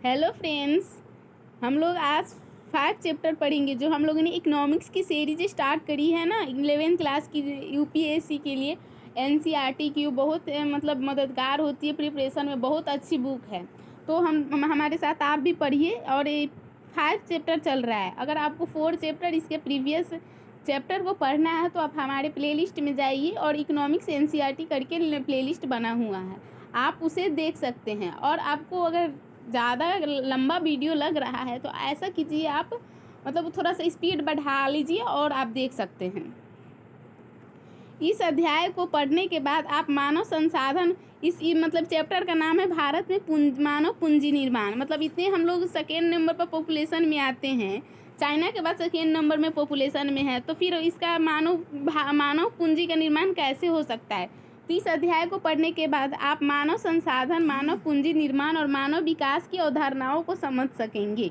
Hello friends, हम लोग आज 5 चैप्टर पढ़ेंगे जो हम लोगों ने इकोनॉमिक्स की सीरीज स्टार्ट करी है ना 11वीं क्लास की यूपीएससी के लिए। एनसीईआरटी की बहुत मतलब मददगार होती है प्रिपरेशन में, बहुत अच्छी बुक है। तो हम हमारे साथ आप भी पढ़िए। और ये 5 चैप्टर चल रहा है। अगर आपको 4 चैप्टर इसके प्रीवियस चैप्टर को पढ़ना है तो आप हमारे प्लेलिस्ट में जाइए और इकोनॉमिक्स एनसीईआरटी करके प्लेलिस्ट बना हुआ है, आप उसे देख सकते हैं। और आपको अगर ज़्यादा लंबा वीडियो लग रहा है तो ऐसा कीजिए, आप मतलब थोड़ा सा स्पीड बढ़ा लीजिए और आप देख सकते हैं। इस अध्याय को पढ़ने के बाद आप मानव संसाधन, मतलब चैप्टर का नाम है भारत में मानव पूंजी निर्माण। मतलब इतने हम लोग सेकेंड नंबर पर पॉपुलेशन में आते हैं, चाइना के बाद सेकेंड नंबर में पॉपुलेशन में है, तो फिर इसका मानव पूंजी का निर्माण कैसे हो सकता है। तो इस अध्याय को पढ़ने के बाद आप मानव संसाधन, मानव पूंजी निर्माण और मानव विकास की अवधारणाओं को समझ सकेंगे।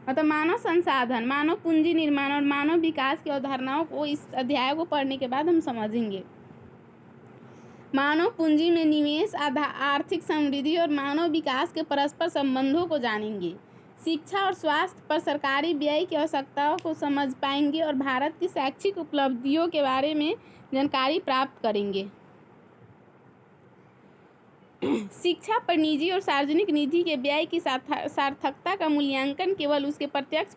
मतलब मानव संसाधन, मानव पूंजी निर्माण और मानव विकास की अवधारणाओं को इस अध्याय को पढ़ने के बाद हम समझेंगे। मानव पूंजी में निवेश, आर्थिक समृद्धि और मानव विकास के परस्पर संबंधों को जानेंगे। शिक्षा और स्वास्थ्य पर सरकारी व्यय की आवश्यकताओं को समझ पाएंगे और भारत की शैक्षिक उपलब्धियों के बारे में जानकारी प्राप्त करेंगे। शिक्षा पर निजी और सार्वजनिक निधि के व्यय की सार्थकता का मूल्यांकन केवल उसके प्रत्यक्ष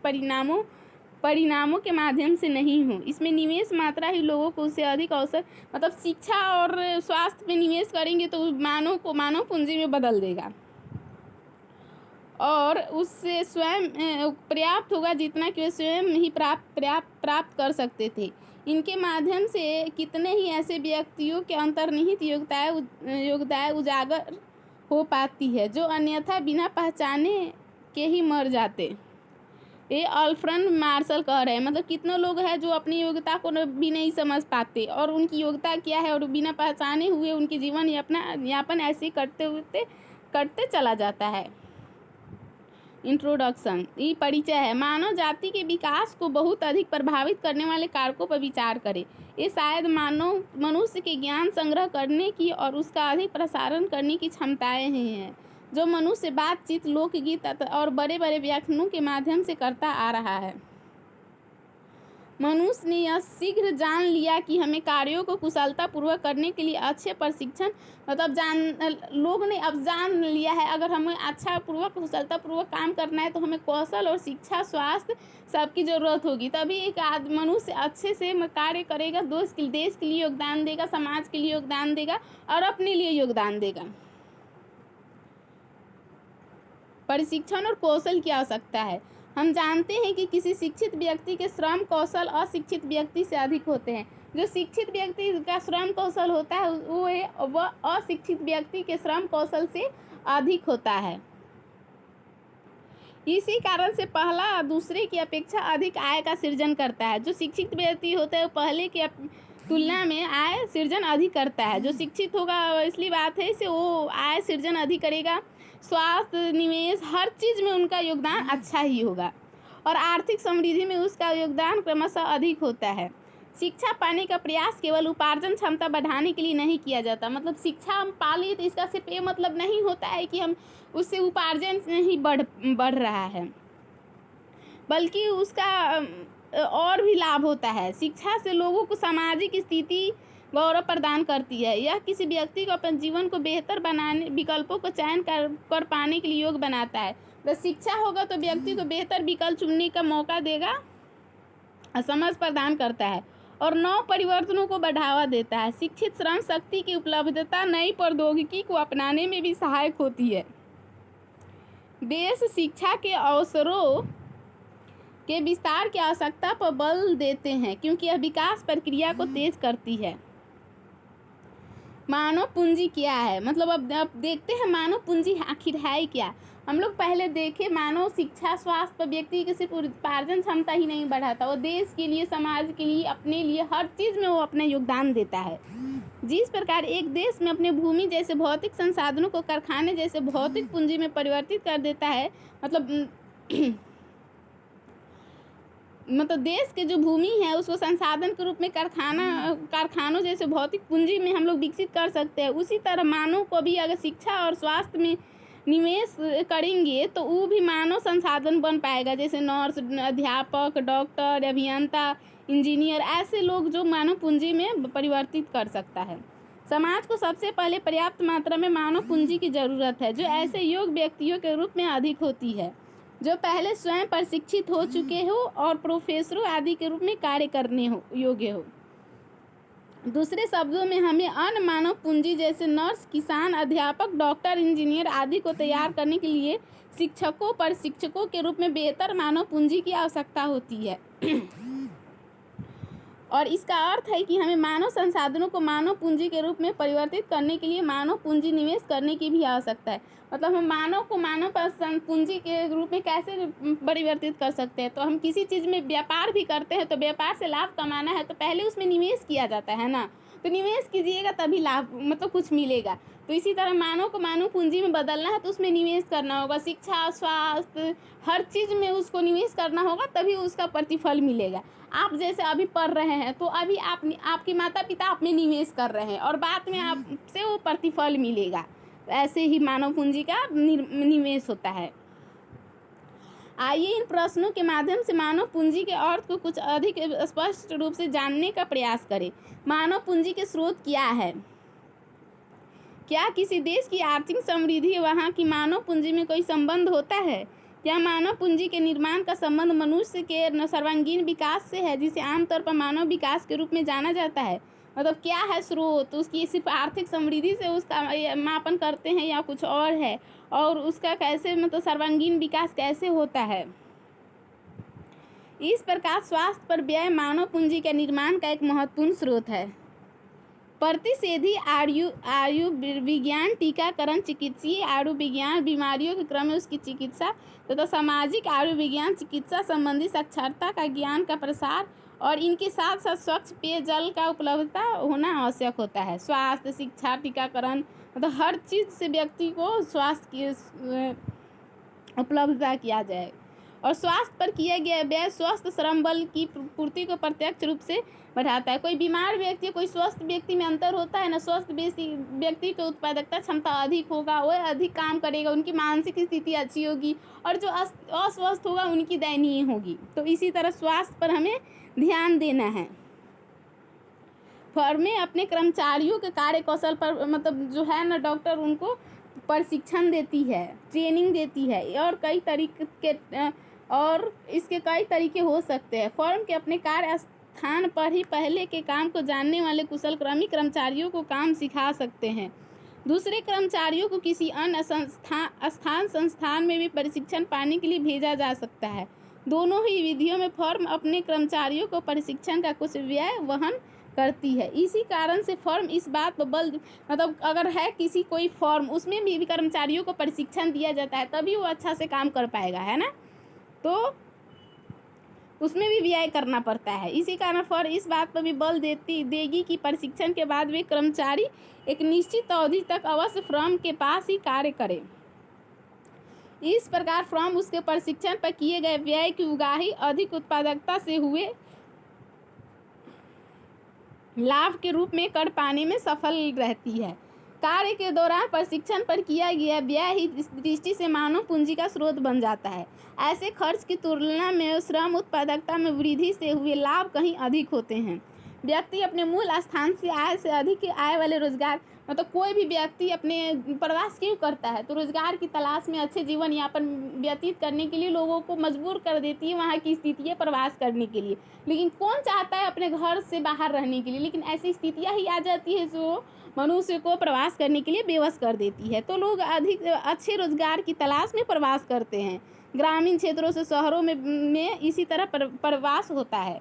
परिणामों के माध्यम से नहीं हो, इसमें निवेश मात्रा ही लोगों को उससे अधिक अवसर, मतलब शिक्षा और स्वास्थ्य में निवेश करेंगे तो मानव पूंजी में बदल देगा और उससे स्वयं पर्याप्त होगा जितना कि वे स्वयं ही प्राप्त कर सकते थे। इनके माध्यम से कितने ही ऐसे व्यक्तियों के अंतर्निहित योग्यताएं उजागर हो पाती है जो अन्यथा बिना पहचाने के ही मर जाते। ये अल्फ्रेड मार्शल कह रहे हैं, मतलब कितने लोग हैं जो अपनी योग्यता को भी नहीं समझ पाते और उनकी योग्यता क्या है और बिना पहचाने हुए उनकी जीवन यापन ऐसे करते चला जाता है। इंट्रोडक्शन, ये परिचय है। मानव जाति के विकास को बहुत अधिक प्रभावित करने वाले कारकों पर विचार करें। ये शायद मनुष्य के ज्ञान संग्रह करने की और उसका अधिक प्रसारण करने की क्षमताएं हैं जो मनुष्य बातचीत, लोकगीत और बड़े बड़े व्याख्यानों के माध्यम से करता आ रहा है। मनुष्य ने यह शीघ्र जान लिया कि हमें कार्यों को कुशलतापूर्वक करने के लिए अच्छे प्रशिक्षण, मतलब लोग ने अब जान लिया है, अगर हमें कुशलतापूर्वक काम करना है तो हमें कौशल और शिक्षा, स्वास्थ्य सबकी ज़रूरत होगी, तभी एक मनुष्य अच्छे से कार्य करेगा, देश के लिए योगदान देगा, समाज के लिए योगदान देगा और अपने लिए योगदान देगा। प्रशिक्षण और कौशल की आवश्यकता है। हम जानते हैं कि किसी शिक्षित व्यक्ति के श्रम कौशल अशिक्षित व्यक्ति से अधिक होते हैं। जो शिक्षित व्यक्ति का श्रम कौशल होता है वह अशिक्षित व्यक्ति के श्रम कौशल से अधिक होता है। इसी कारण से पहला दूसरे की अपेक्षा अधिक आय का सृजन करता है। जो शिक्षित व्यक्ति होता है वो पहले की तुलना में आय सृजन अधिक करता है। जो शिक्षित होगा इसलिए बात है इसे वो आय सृजन अधिक करेगा। स्वास्थ्य, निवेश, हर चीज़ में उनका योगदान अच्छा ही होगा और आर्थिक समृद्धि में उसका योगदान क्रमशः अधिक होता है। शिक्षा पाने का प्रयास केवल उपार्जन क्षमता बढ़ाने के लिए नहीं किया जाता। मतलब शिक्षा हम पा लिए तो इसका सिर्फ ये मतलब नहीं होता है कि हम उससे उपार्जन नहीं बढ़ रहा है, बल्कि उसका और भी लाभ होता है। शिक्षा से लोगों को सामाजिक स्थिति गौरव प्रदान करती है। यह किसी व्यक्ति को अपने जीवन को बेहतर बनाने, विकल्पों को चयन कर पाने के लिए योग्य बनाता है। जब शिक्षा होगा तो व्यक्ति को बेहतर विकल्प चुनने का मौका देगा, समझ प्रदान करता है और नव परिवर्तनों को बढ़ावा देता है। शिक्षित श्रम शक्ति की उपलब्धता नई प्रौद्योगिकी को अपनाने में भी सहायक होती है। देश शिक्षा के अवसरों के विस्तार की आवश्यकता पर बल देते हैं क्योंकि यह विकास प्रक्रिया को तेज करती है। मानव पूंजी क्या है, मतलब अब देखते हैं मानव पूंजी आखिर है क्या। हम लोग पहले देखे मानव शिक्षा, स्वास्थ्य पर व्यक्ति की सिर्फ उपार्जन क्षमता ही नहीं बढ़ाता, वो देश के लिए, समाज के लिए, अपने लिए, हर चीज़ में वो अपना योगदान देता है। जिस प्रकार एक देश में अपने भूमि जैसे भौतिक संसाधनों को कारखाने जैसे भौतिक पूंजी में परिवर्तित कर देता है, मतलब देश के जो भूमि है उसको संसाधन के रूप में कारखानों जैसे भौतिक पूंजी में हम लोग विकसित कर सकते हैं। उसी तरह मानव को भी अगर शिक्षा और स्वास्थ्य में निवेश करेंगे तो वो भी मानव संसाधन बन पाएगा, जैसे नर्स, अध्यापक, डॉक्टर, अभियंता, इंजीनियर, ऐसे लोग जो मानव पूंजी में परिवर्तित कर सकता है। समाज को सबसे पहले पर्याप्त मात्रा में मानव पूंजी की ज़रूरत है, जो ऐसे योग्य व्यक्तियों के रूप में अधिक होती है जो पहले स्वयं प्रशिक्षित हो चुके हो और प्रोफेसरों आदि के रूप में कार्य करने योग्य हो। दूसरे शब्दों में हमें अन्य मानव पूंजी जैसे नर्स, किसान, अध्यापक, डॉक्टर, इंजीनियर आदि को तैयार करने के लिए शिक्षकों, प्रशिक्षकों के रूप में बेहतर मानव पूंजी की आवश्यकता होती है। और इसका अर्थ है कि हमें मानव संसाधनों को मानव पूंजी के रूप में परिवर्तित करने के लिए मानव पूंजी निवेश करने की भी आवश्यकता है। मतलब हम मानव को मानव पूंजी के रूप में कैसे परिवर्तित कर सकते हैं? तो हम किसी चीज़ में व्यापार भी करते हैं तो व्यापार से लाभ कमाना है तो पहले उसमें निवेश किया जाता है ना, तो निवेश कीजिएगा तभी लाभ मतलब कुछ मिलेगा। तो इसी तरह मानव को मानव पूंजी में बदलना है तो उसमें निवेश करना होगा, शिक्षा, स्वास्थ्य, हर चीज़ में उसको निवेश करना होगा तभी उसका प्रतिफल मिलेगा। आप जैसे अभी पढ़ रहे हैं तो अभी आपके माता पिता आप में निवेश कर रहे हैं और बाद में आपसे वो प्रतिफल मिलेगा। ऐसे ही मानव पूंजी का निवेश होता है। आइए इन प्रश्नों के माध्यम से मानव पूंजी के अर्थ को कुछ अधिक स्पष्ट रूप से जानने का प्रयास करें। मानव पूंजी के स्रोत क्या है? क्या किसी देश की आर्थिक समृद्धि वहाँ की मानव पूंजी में कोई संबंध होता है? क्या मानव पूंजी के निर्माण का संबंध मनुष्य के सर्वांगीण विकास से है, जिसे आमतौर पर मानव विकास के रूप में जाना जाता है? मतलब क्या है स्रोत? उसकी सिर्फ आर्थिक समृद्धि से उसका मापन करते हैं या कुछ और है? और उसका कैसे मतलब सर्वांगीण विकास कैसे होता है? इस प्रकार स्वास्थ्य पर व्यय मानव पूंजी के निर्माण का एक महत्वपूर्ण स्रोत है। प्रतिषेधी आयु विज्ञान, टीकाकरण, चिकित्सीय आयु विज्ञान, बीमारियों के क्रम में उसकी चिकित्सा तथा सामाजिक आयु विज्ञान, चिकित्सा संबंधी साक्षरता का ज्ञान का प्रसार और इनके साथ साथ स्वच्छ पेयजल का उपलब्धता होना आवश्यक होता है। स्वास्थ्य, शिक्षा, टीकाकरण मतलब हर चीज़ से व्यक्ति को स्वास्थ्य की उपलब्धता किया जाए। और स्वास्थ्य पर किया गया व्यय स्वस्थ श्रम बल की पूर्ति को प्रत्यक्ष रूप से बढ़ाता है। कोई बीमार व्यक्ति कोई स्वस्थ व्यक्ति में अंतर होता है ना। स्वस्थ व्यक्ति की उत्पादकता क्षमता अधिक होगा, वह अधिक काम करेगा, उनकी मानसिक स्थिति अच्छी होगी, और जो अस्वस्थ होगा उनकी दयनीय होगी। तो इसी तरह स्वास्थ्य पर हमें ध्यान देना है। फर्में अपने कर्मचारियों के कार्य कौशल पर मतलब जो है ना, डॉक्टर उनको प्रशिक्षण देती है, ट्रेनिंग देती है, और इसके कई तरीके हो सकते हैं। फर्म के अपने कार्य स्थान पर ही पहले के काम को जानने वाले कुशलकर्मी कर्मचारियों को काम सिखा सकते हैं। दूसरे कर्मचारियों को किसी अन्य संस्थान में भी प्रशिक्षण पाने के लिए भेजा जा सकता है। दोनों ही विधियों में फर्म अपने कर्मचारियों को प्रशिक्षण का कुछ व्यय वहन करती है। इसी कारण से फर्म इस बात पर बल मतलब अगर है किसी कोई फर्म उसमें भी कर्मचारियों को प्रशिक्षण दिया जाता है तभी वो अच्छा से काम कर पाएगा, है ना। तो उसमें भी व्यय करना पड़ता है। इसी कारण फर्म इस बात पर भी बल देगी कि प्रशिक्षण के बाद वे कर्मचारी एक निश्चित अवधि तक अवश्य फर्म के पास ही कार्य करें। इस प्रकार फर्म उसके प्रशिक्षण पर किए गए व्यय की उगाही अधिक उत्पादकता से हुए लाभ के रूप में कर पाने में सफल रहती है। कार्य के दौरान प्रशिक्षण पर किया गया व्यय ही इस दृष्टि से मानव पूंजी का स्रोत बन जाता है। ऐसे खर्च की तुलना में श्रम उत्पादकता में वृद्धि से हुए लाभ कहीं अधिक होते हैं। व्यक्ति अपने मूल स्थान से आय से अधिक आय वाले रोजगार मतलब कोई भी व्यक्ति अपने प्रवास क्यों करता है? तो रोजगार की तलाश में अच्छे जीवन यापन व्यतीत करने के लिए लोगों को मजबूर कर देती है वहाँ की स्थितियाँ प्रवास करने के लिए। लेकिन कौन चाहता है अपने घर से बाहर रहने के लिए? लेकिन ऐसी स्थितियाँ ही आ जाती है जो मनुष्य को प्रवास करने के लिए बेवश कर देती है। तो लोग अधिक अच्छे रोजगार की तलाश में प्रवास करते हैं। ग्रामीण क्षेत्रों से शहरों में इसी तरह प्रवास होता है।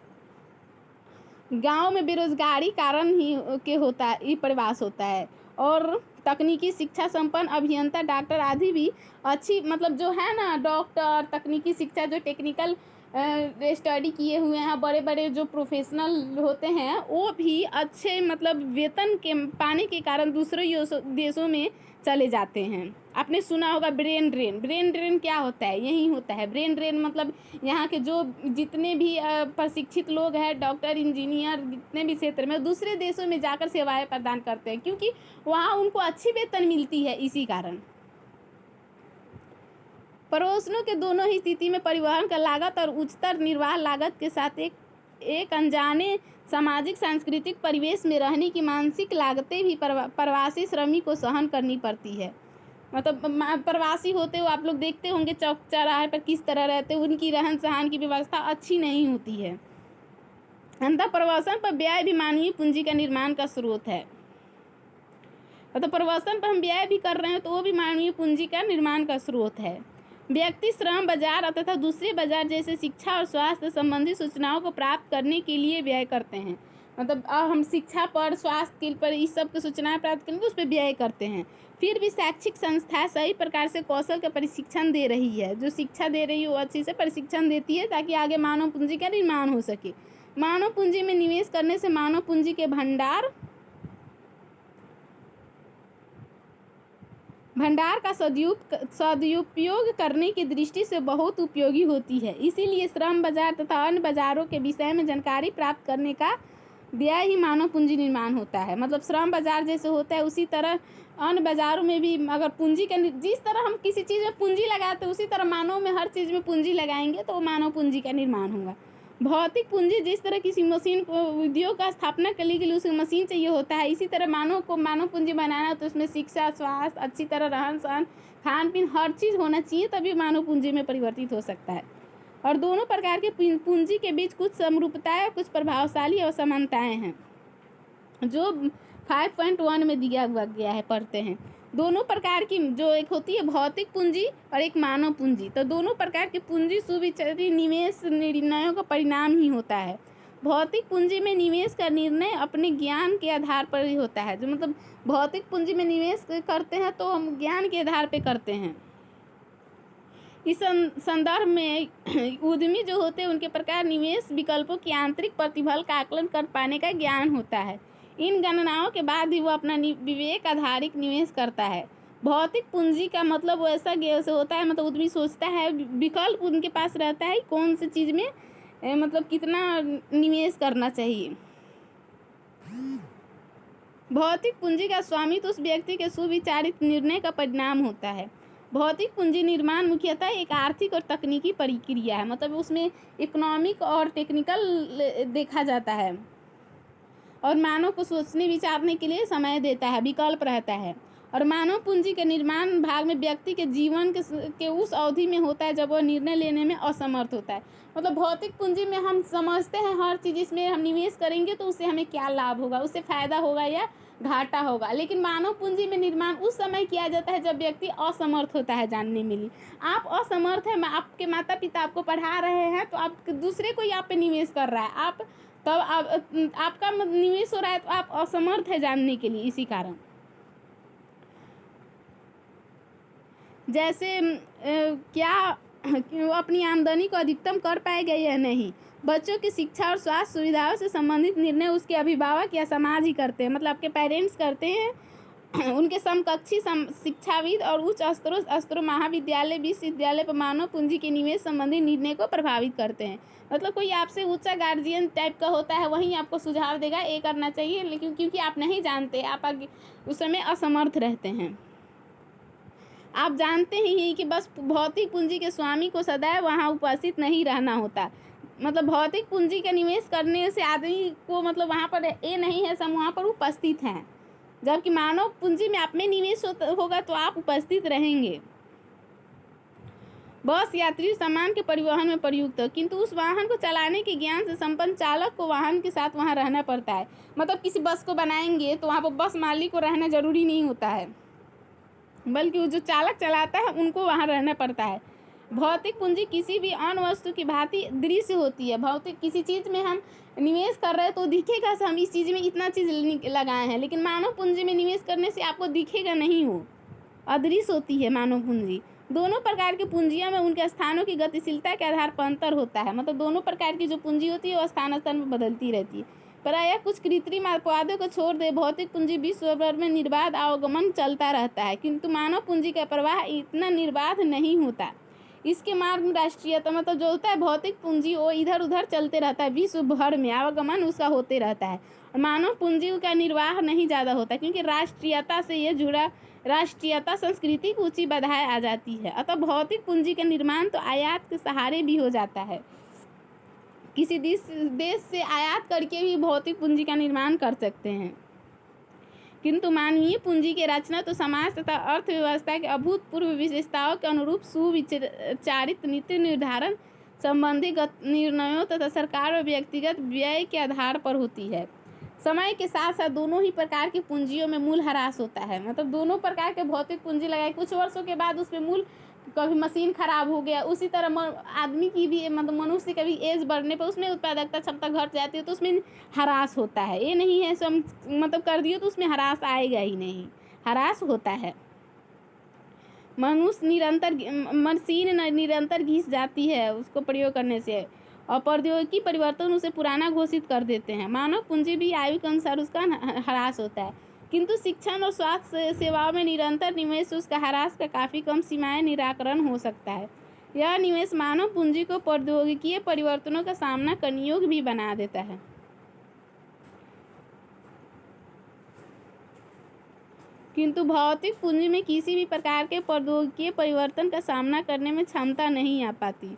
गांव में बेरोजगारी कारण ही होता है ये प्रवास होता है। और तकनीकी शिक्षा संपन्न अभियंता, डॉक्टर आदि भी अच्छी मतलब जो है ना, डॉक्टर, तकनीकी शिक्षा जो टेक्निकल स्टडी किए हुए हैं, बड़े बड़े जो प्रोफेशनल होते हैं वो भी अच्छे मतलब वेतन के पाने के कारण दूसरे देशों में चले जाते हैं। आपने सुना होगा ब्रेन ड्रेन। ब्रेन ड्रेन क्या होता है? यही होता है ब्रेन ड्रेन। मतलब यहाँ के जो जितने भी प्रशिक्षित लोग हैं, डॉक्टर, इंजीनियर, जितने भी क्षेत्र में दूसरे देशों में जाकर सेवाएं प्रदान करते हैं क्योंकि वहाँ उनको अच्छी वेतन मिलती है। इसी कारण पड़ोसियों के दोनों ही स्थिति में परिवहन का लागत और उच्चतर निर्वाह लागत के साथ एक अनजाने सामाजिक सांस्कृतिक परिवेश में रहने की मानसिक लागतें भी प्रवासी श्रमिक को सहन करनी पड़ती है। मतलब प्रवासी होते हो आप लोग देखते होंगे चौक चौराहे पर किस तरह रहते हैं, उनकी रहन सहन की व्यवस्था अच्छी नहीं होती है। अंतः प्रवासन पर व्यय भी मानवीय पूंजी का निर्माण का स्रोत है। मतलब प्रवासन पर हम व्यय भी कर रहे हैं तो वो भी मानवीय पूंजी का निर्माण का स्रोत है। व्यक्ति श्रम बाजार तथा दूसरे बाजार जैसे शिक्षा और स्वास्थ्य संबंधी सूचनाओं को प्राप्त करने के लिए व्यय करते हैं। मतलब हम शिक्षा पर, स्वास्थ्य पर इस सब की सूचनाएं प्राप्त करने उस पर व्यय करते हैं। फिर भी शैक्षिक संस्था सही प्रकार से कौशल का प्रशिक्षण दे रही है। जो शिक्षा दे रही है वो अच्छी से प्रशिक्षण देती है ताकि आगे मानव पूंजी का निर्माण हो सके। मानव पूंजी में निवेश करने से मानव पूंजी के भंडार का सदुपयोग करने की दृष्टि से बहुत उपयोगी होती है। इसीलिए श्रम बाजार तथा अन्य बाजारों के विषय में जानकारी प्राप्त करने का व्यय ही मानव पूंजी निर्माण होता है। मतलब श्रम बाजार जैसे होता है उसी तरह अन्य बाजारों में भी अगर पूंजी का, जिस तरह हम किसी चीज़ में पूंजी लगाते हैं उसी तरह मानव में हर चीज़ में पूंजी लगाएंगे तो मानव पूंजी का निर्माण होगा। भौतिक पूंजी जिस तरह किसी मशीन को उद्योग का स्थापना करने के लिए उसे मशीन चाहिए होता है, इसी तरह मानव को मानव पूंजी बनाना तो उसमें शिक्षा, स्वास्थ्य, अच्छी तरह रहन सहन, खान पीन हर चीज़ होना चाहिए, तभी मानव पूंजी में परिवर्तित हो सकता है। और दोनों प्रकार के पूंजी के बीच कुछ समरूपताएं और कुछ प्रभावशाली असमानताएं हैं जो 5.1 में दिया हुआ गया है, पढ़ते हैं। दोनों प्रकार की जो एक होती है भौतिक पूंजी और एक मानव पूंजी, तो दोनों प्रकार की पूंजी सुविचारी निवेश निर्णयों का परिणाम ही होता है। भौतिक पूंजी में निवेश का निर्णय अपने ज्ञान के आधार पर ही होता है। जो मतलब भौतिक पूंजी में निवेश करते हैं तो हम ज्ञान के आधार पर करते हैं। इस संदर्भ में उद्यमी जो होते हैं उनके प्रकार निवेश विकल्पों की आंतरिक प्रतिफल का आकलन कर पाने का ज्ञान होता है। इन गणनाओं के बाद ही वो अपना विवेक आधारित निवेश करता है। भौतिक पूंजी का मतलब वो ऐसा होता है, मतलब उद्यमी सोचता है, विकल्प उनके पास रहता है कौन सी चीज़ में मतलब कितना निवेश करना चाहिए। भौतिक पूंजी का स्वामित्व उस व्यक्ति के सुविचारित निर्णय का परिणाम होता है। भौतिक पूंजी निर्माण मुख्यतः एक आर्थिक और तकनीकी प्रक्रिया है। मतलब उसमें इकोनॉमिक और टेक्निकल देखा जाता है और मानव को सोचने विचारने के लिए समय देता है, विकल्प रहता है। और मानव पूंजी के निर्माण भाग में व्यक्ति के जीवन के उस अवधि में होता है जब वह निर्णय लेने में असमर्थ होता है। मतलब भौतिक पूंजी में हम समझते हैं हर चीज़, इसमें हम निवेश करेंगे तो उससे हमें क्या लाभ होगा, उससे फ़ायदा होगा या घाटा होगा। लेकिन मानव पूंजी में निर्माण उस समय किया जाता है जब व्यक्ति असमर्थ होता है जानने में लिए। आप असमर्थ हैं, आपके माता पिता आपको पढ़ा रहे हैं तो आप दूसरे कोई आप पे निवेश कर रहा है, आप तब आपका निवेश हो रहा है तो आप असमर्थ है जानने के लिए। इसी कारण जैसे क्या वो अपनी आमदनी को अधिकतम कर पाएगा या नहीं। बच्चों की शिक्षा और स्वास्थ्य सुविधाओं से संबंधित निर्णय उसके अभिभावक या समाज ही करते हैं। मतलब आपके पेरेंट्स करते हैं। उनके समकक्षी शिक्षाविद और उच्च स्तरों महाविद्यालय, विश्वविद्यालय पर मानव पूंजी के निवेश संबंधी निर्णय को प्रभावित करते हैं। मतलब कोई आपसे ऊंचा गार्जियन टाइप का होता है, वहीं आपको सुझाव देगा ये करना चाहिए, लेकिन क्योंकि आप नहीं जानते, आप आगे उस समय असमर्थ रहते हैं। आप जानते ही कि बस भौतिक पूंजी के स्वामी को सदैव वहाँ उपस्थित नहीं रहना होता। मतलब भौतिक पूंजी का निवेश करने से आदमी को मतलब वहाँ पर ये नहीं है सब वहाँ पर उपस्थित हैं, जबकि मानव पूंजी में आप में निवेश होगा तो आप उपस्थित रहेंगे। बस यात्री सामान के परिवहन में प्रयुक्त है, किंतु उस वाहन को चलाने के ज्ञान से संपन्न चालक को वाहन के साथ वहाँ रहना पड़ता है। मतलब किसी बस को बनाएंगे तो वहाँ पर बस मालिक को रहना जरूरी नहीं होता है, बल्कि वो जो चालक चलाता है उनको वहाँ रहना पड़ता है। भौतिक पूंजी किसी भी अन्य वस्तु की भांति दृश्य होती है। भौतिक किसी चीज़ में हम निवेश कर रहे हैं तो दिखेगा हम इस चीज़ में इतना चीज़ लगाए हैं, लेकिन मानव पूंजी में निवेश करने से आपको दिखेगा नहीं, वो अदृश्य होती है मानव पूंजी। दोनों प्रकार की पूंजियों में उनके स्थानों की गतिशीलता के आधार पर अंतर होता है। मतलब दोनों प्रकार की जो पूंजी होती है वो स्थान में बदलती रहती है। प्रायः कुछ कृत्रिम अपवादों को छोड़ दे भौतिक पूंजी विश्व भर में निर्बाध आवागमन चलता रहता है, किंतु मानव पूंजी का प्रवाह इतना निर्बाध नहीं होता। इसके मार्ग में राष्ट्रीयता मतलब जो होता है भौतिक पूंजी वो इधर उधर चलते रहता है, विश्व भर में आवागमन उसका होते रहता है। और मानव पूंजी का निर्वाह नहीं ज़्यादा होता क्योंकि राष्ट्रीयता से ये जुड़ा राष्ट्रीयता संस्कृति की ऊंची बाधाएं आ जाती है। अतः भौतिक पूंजी का निर्माण तो आयात के सहारे भी हो जाता है। किसी देश से आयात करके भी भौतिक पूंजी का निर्माण कर सकते हैं, किंतु मानवीय पूंजी की रचना तो समाज तथा अर्थव्यवस्था के अभूतपूर्व विशेषताओं के अनुरूप सुविचारित नीति निर्धारण संबंधी निर्णयों तथा सरकार और व्यक्तिगत व्यय के आधार पर होती है। समय के साथ साथ दोनों ही प्रकार की पूंजियों में मूल ह्रास होता है। मतलब दोनों प्रकार के भौतिक पूंजी लगाए, कुछ वर्षों के बाद उसमें मूल, कभी मशीन खराब हो गया, उसी तरह आदमी की भी, मतलब मनुष्य का भी एज बढ़ने पर उसमें उत्पादकता क्षमता घट जाती है, तो उसमें ह्रास होता है। ये नहीं है सब मतलब कर दियो तो उसमें ह्रास आएगा ही नहीं, ह्रास होता है। मनुष्य निरंतर, मशीन निरंतर घिस जाती है उसको प्रयोग करने से, और प्रौद्योगिकी परिवर्तन उसे पुराना घोषित कर देते हैं। मानव पूंजी भी आयु के अनुसार उसका ह्रास होता है, किंतु शिक्षण और स्वास्थ्य सेवाओं में निरंतर निवेश से उसका ह्रास का काफ़ी कम सीमाएं निराकरण हो सकता है। यह निवेश मानव पूंजी को प्रौद्योगिकीय परिवर्तनों का सामना करने योग्य भी बना देता है, किंतु भौतिक पूंजी में किसी भी प्रकार के प्रौद्योगिकीय परिवर्तन का सामना करने में क्षमता नहीं आ पाती।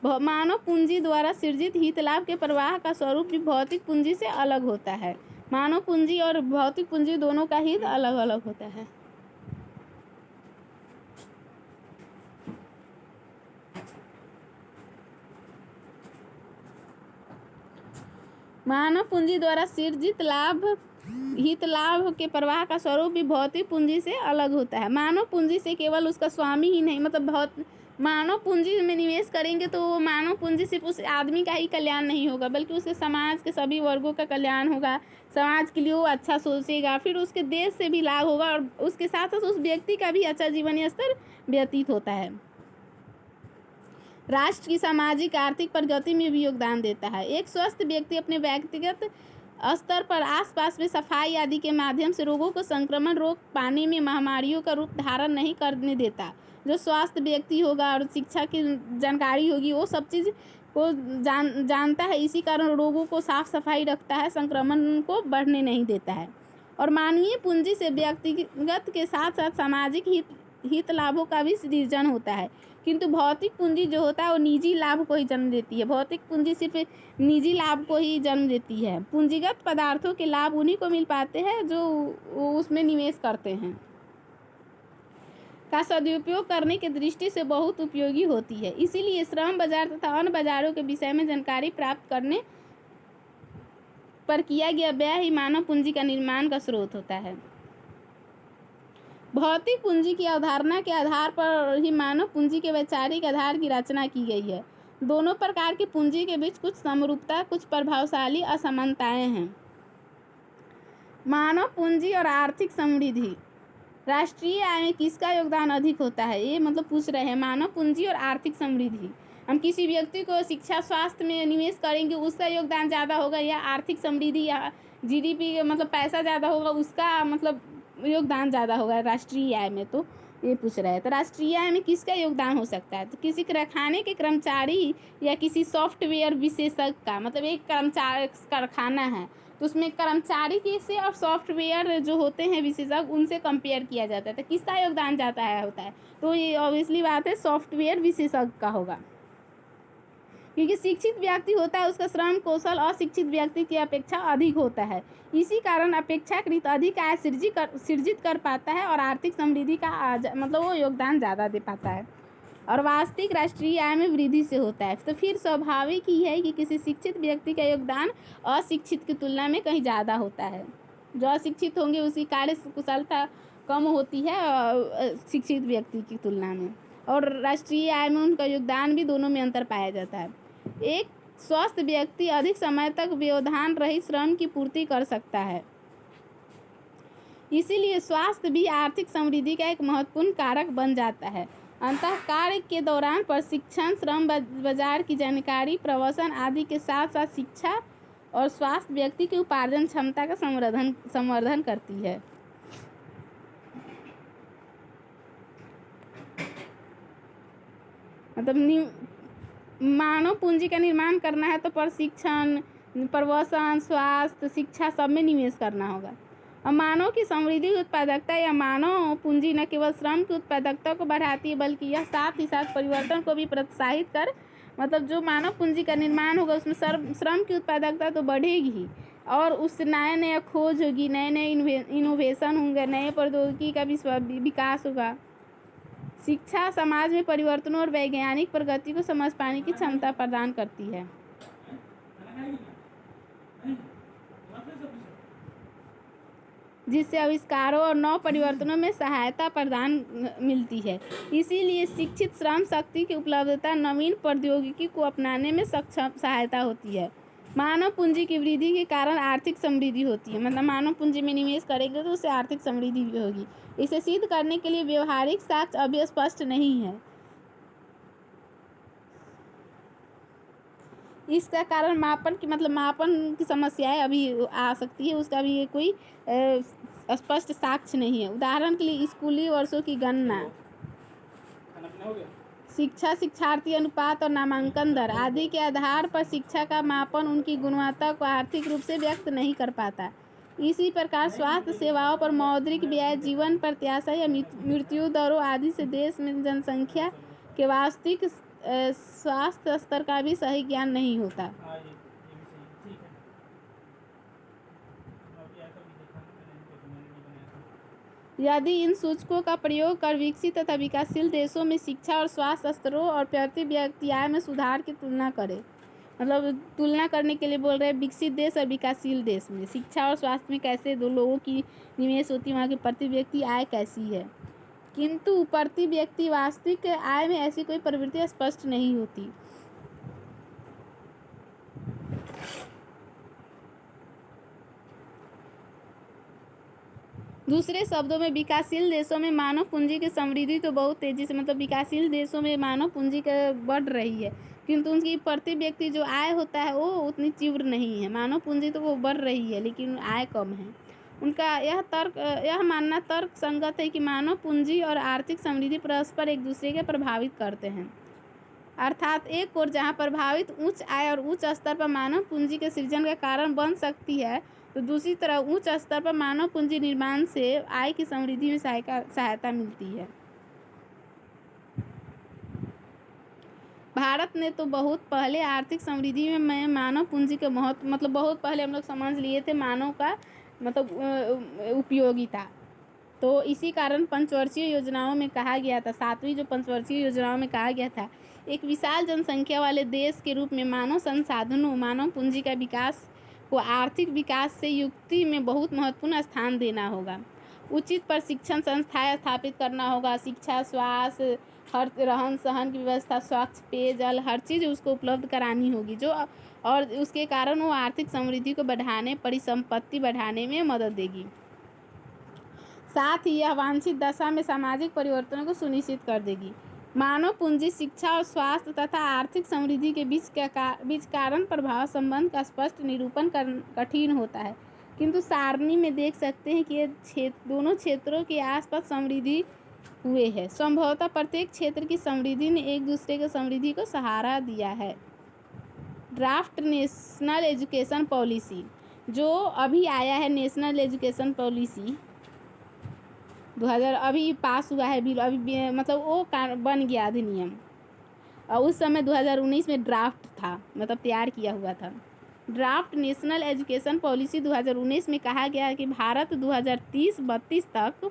मानव पूंजी द्वारा सृजित हित लाभ के प्रवाह का स्वरूप भी भौतिक पूंजी से अलग होता है। मानव पूंजी और भौतिक पूंजी दोनों का हित अलग अलग होता है। मानव पूंजी द्वारा सृजित हित लाभ के प्रवाह का स्वरूप भी भौतिक पूंजी से अलग होता है। मानव पूंजी से केवल उसका स्वामी ही नहीं, मतलब मानव पूंजी में निवेश करेंगे तो मानव पूंजी सिर्फ उस आदमी का ही कल्याण नहीं होगा, बल्कि उसके समाज के सभी वर्गों का कल्याण होगा। समाज के लिए वो अच्छा सोचेगा, फिर उसके देश से भी लाभ होगा, और उसके साथ साथ उस व्यक्ति का भी अच्छा जीवन स्तर व्यतीत होता है। राष्ट्र की सामाजिक आर्थिक प्रगति में भी योगदान देता है। एक स्वस्थ व्यक्ति अपने व्यक्तिगत स्तर पर आसपास में सफाई आदि के माध्यम से रोगों को संक्रमण रोक पाने में महामारियों का रूप धारण नहीं करने देता। जो स्वास्थ्य व्यक्ति होगा और शिक्षा की जानकारी होगी, वो सब चीज़ को जानता है, इसी कारण रोगों को साफ सफाई रखता है, संक्रमण को बढ़ने नहीं देता है। और मानवीय पूंजी से व्यक्तिगत के साथ साथ सामाजिक हित लाभों का भी सृजन होता है, किंतु भौतिक पूंजी जो होता है वो निजी लाभ को ही जन्म देती है। भौतिक पूंजी सिर्फ निजी लाभ को ही जन्म देती है। पूंजीगत पदार्थों के लाभ उन्हीं को मिल पाते हैं जो उसमें निवेश करते हैं, का सदुपयोग करने की दृष्टि से बहुत उपयोगी होती है। इसीलिए श्रम बाजार तथा अन्य बाजारों के विषय में जानकारी प्राप्त करने पर किया गया व्यय ही मानव पूंजी का निर्माण का स्रोत होता है। भौतिक पूंजी की अवधारणा के आधार पर ही मानव पूंजी के वैचारिक आधार की रचना की गई है। दोनों प्रकार की पूंजी के बीच कुछ समरूपता, कुछ प्रभावशाली असमानताएं हैं। मानव पूंजी और आर्थिक समृद्धि, राष्ट्रीय आय में किसका योगदान अधिक होता है? ये मतलब पूछ रहे हैं, मानव पूंजी और आर्थिक समृद्धि। हम किसी व्यक्ति को शिक्षा स्वास्थ्य में निवेश करेंगे, उसका योगदान ज़्यादा होगा, या आर्थिक समृद्धि या जीडीपी मतलब पैसा ज़्यादा होगा, उसका मतलब योगदान ज़्यादा होगा राष्ट्रीय आय में? तो ये पूछ रहे हैं। तो राष्ट्रीय आय में किसका योगदान हो सकता है? तो किसी कारखाने के कर्मचारी या किसी सॉफ्टवेयर विशेषज्ञ का। मतलब एक कारखाना है तो उसमें कर्मचारी की से और सॉफ्टवेयर जो होते हैं विशेषज्ञ, उनसे कंपेयर किया जाता है, तो किसका योगदान ज़्यादा होता है? तो ये ऑब्वियसली बात है, सॉफ्टवेयर विशेषज्ञ का होगा, क्योंकि शिक्षित व्यक्ति होता है उसका श्रम कौशल अशिक्षित व्यक्ति की अपेक्षा अधिक होता है। इसी कारण अपेक्षाकृत अधिक आय सृजित कर पाता है और आर्थिक समृद्धि का मतलब वो योगदान ज़्यादा दे पाता है, और वास्तविक राष्ट्रीय आय में वृद्धि से होता है। तो फिर स्वाभाविक ही है कि किसी शिक्षित व्यक्ति का योगदान अशिक्षित की तुलना में कहीं ज़्यादा होता है। जो अशिक्षित होंगे उसकी कार्य कुशलता कम होती है शिक्षित व्यक्ति की तुलना में, और राष्ट्रीय आय में उनका योगदान भी दोनों में अंतर पाया जाता है। एक स्वस्थ व्यक्ति अधिक समय तक व्यवधान रहित श्रम की पूर्ति कर सकता है, इसीलिए स्वास्थ्य भी आर्थिक समृद्धि का एक महत्वपूर्ण कारक बन जाता है। अंततः कार्य के दौरान प्रशिक्षण, श्रम बाजार की जानकारी, प्रवसन आदि के साथ साथ शिक्षा और स्वास्थ्य व्यक्ति की उपार्जन क्षमता का संवर्धन करती है। मतलब मानव पूंजी का निर्माण करना है तो प्रशिक्षण, प्रवसन, स्वास्थ्य, शिक्षा सब में निवेश करना होगा। और मानव की समृद्धि उत्पादकता या मानव पूंजी न केवल श्रम की उत्पादकता को बढ़ाती है बल्कि यह साथ ही साथ परिवर्तन को भी प्रोत्साहित कर मतलब जो मानव पूंजी का निर्माण होगा उसमें श्रम की उत्पादकता तो बढ़ेगी ही और उससे नया नया खोज होगी, नए नए इनोवेशन होंगे, नए प्रौद्योगिकी का भी विकास होगा। शिक्षा समाज में परिवर्तनों और वैज्ञानिक प्रगति को समझ पाने की क्षमता प्रदान करती है, जिससे आविष्कारों और नव परिवर्तनों में सहायता प्रदान मिलती है। इसीलिए शिक्षित श्रम शक्ति की उपलब्धता नवीन प्रौद्योगिकी को अपनाने में सक्षम सहायता होती है। मानव पूंजी की वृद्धि के कारण आर्थिक समृद्धि होती है, मतलब मानव पूंजी में निवेश करेंगे तो उससे आर्थिक समृद्धि भी होगी। इसे सिद्ध करने के लिए व्यवहारिक साक्ष्य अभी स्पष्ट नहीं है। इसका कारण मापन की समस्याएं अभी आ सकती है, उसका भी कोई स्पष्ट साक्ष्य नहीं है। उदाहरण के लिए स्कूली वर्षों की गणना, शिक्षा शिक्षार्थी अनुपात और नामांकन दर आदि के आधार पर शिक्षा का मापन उनकी गुणवत्ता को आर्थिक रूप से व्यक्त नहीं कर पाता। इसी प्रकार स्वास्थ्य सेवाओं पर मौद्रिक व्यय, जीवन प्रत्याशा या मृत्यु दरों आदि से देश में जनसंख्या के वास्तविक स्वास्थ्य स्तर का भी सही ज्ञान नहीं होता। यदि इन सूचकों का प्रयोग कर विकसित तथा विकासशील देशों में शिक्षा और स्वास्थ्य स्तरों और प्रति व्यक्ति आय में सुधार की तुलना करें, मतलब तुलना करने के लिए बोल रहे हैं विकसित देश और विकासशील देश में शिक्षा और स्वास्थ्य में कैसे दो लोगों की निवेश होती है, वहाँ की प्रति व्यक्ति आय कैसी है, किंतु प्रति व्यक्ति वास्तविक आय में ऐसी कोई प्रवृत्ति स्पष्ट नहीं होती। दूसरे शब्दों में विकासशील देशों में मानव पूंजी की समृद्धि तो बहुत तेजी से, मतलब विकासशील देशों में मानव पूंजी का बढ़ रही है, किंतु उनकी प्रति व्यक्ति जो आय होता है वो उतनी तीव्र नहीं है। मानव पूंजी तो वो बढ़ रही है लेकिन आय कम है। उनका यह मानना तर्क संगत है कि मानव पूंजी और आर्थिक समृद्धि परस्पर एक दूसरे के प्रभावित करते हैं। अर्थात एक ओर जहाँ प्रभावित उच्च आय और उच्च स्तर पर मानव पूंजी के सृजन का कारण बन सकती है, तो दूसरी तरफ उच्च स्तर पर मानव पूंजी निर्माण से आय की समृद्धि में सहायता मिलती है। भारत ने तो बहुत पहले आर्थिक समृद्धि में मानव पूंजी के महत्व, मतलब बहुत पहले हम लोग समझ लिए थे मानव का मतलब उपयोगिता। तो इसी कारण पंचवर्षीय योजनाओं में कहा गया था, 7वीं जो पंचवर्षीय योजनाओं में कहा गया था, एक विशाल जनसंख्या वाले देश के रूप में मानव संसाधनों मानव पूंजी का विकास को आर्थिक विकास से युक्ति में बहुत महत्वपूर्ण स्थान देना होगा। उचित प्रशिक्षण संस्थाएं स्थापित करना होगा, शिक्षा, स्वास्थ्य, हर रहन सहन की व्यवस्था, स्वच्छ पेयजल, हर चीज़ उसको उपलब्ध करानी होगी जो और उसके कारण वो आर्थिक समृद्धि को बढ़ाने, परिसंपत्ति बढ़ाने में मदद देगी। साथ ही यह वांछित दशा में सामाजिक परिवर्तनों को सुनिश्चित कर देगी। मानव पूंजी, शिक्षा और स्वास्थ्य तथा आर्थिक समृद्धि के बीच कारण प्रभाव संबंध का स्पष्ट निरूपण कठिन होता है, किंतु सारणी में देख सकते हैं कि ये दोनों क्षेत्रों के आसपास समृद्धि हुए है। संभवतः प्रत्येक क्षेत्र की समृद्धि ने एक दूसरे की समृद्धि को सहारा दिया है। ड्राफ्ट नेशनल एजुकेशन पॉलिसी जो अभी आया है, नेशनल एजुकेशन पॉलिसी 2000 अभी पास हुआ है बिल, अभी मतलब वो बन गया अधिनियम, और उस समय 2019 में ड्राफ्ट था, मतलब तैयार किया हुआ था। ड्राफ्ट नेशनल एजुकेशन पॉलिसी 2019 में कहा गया है कि भारत 2030-32 तक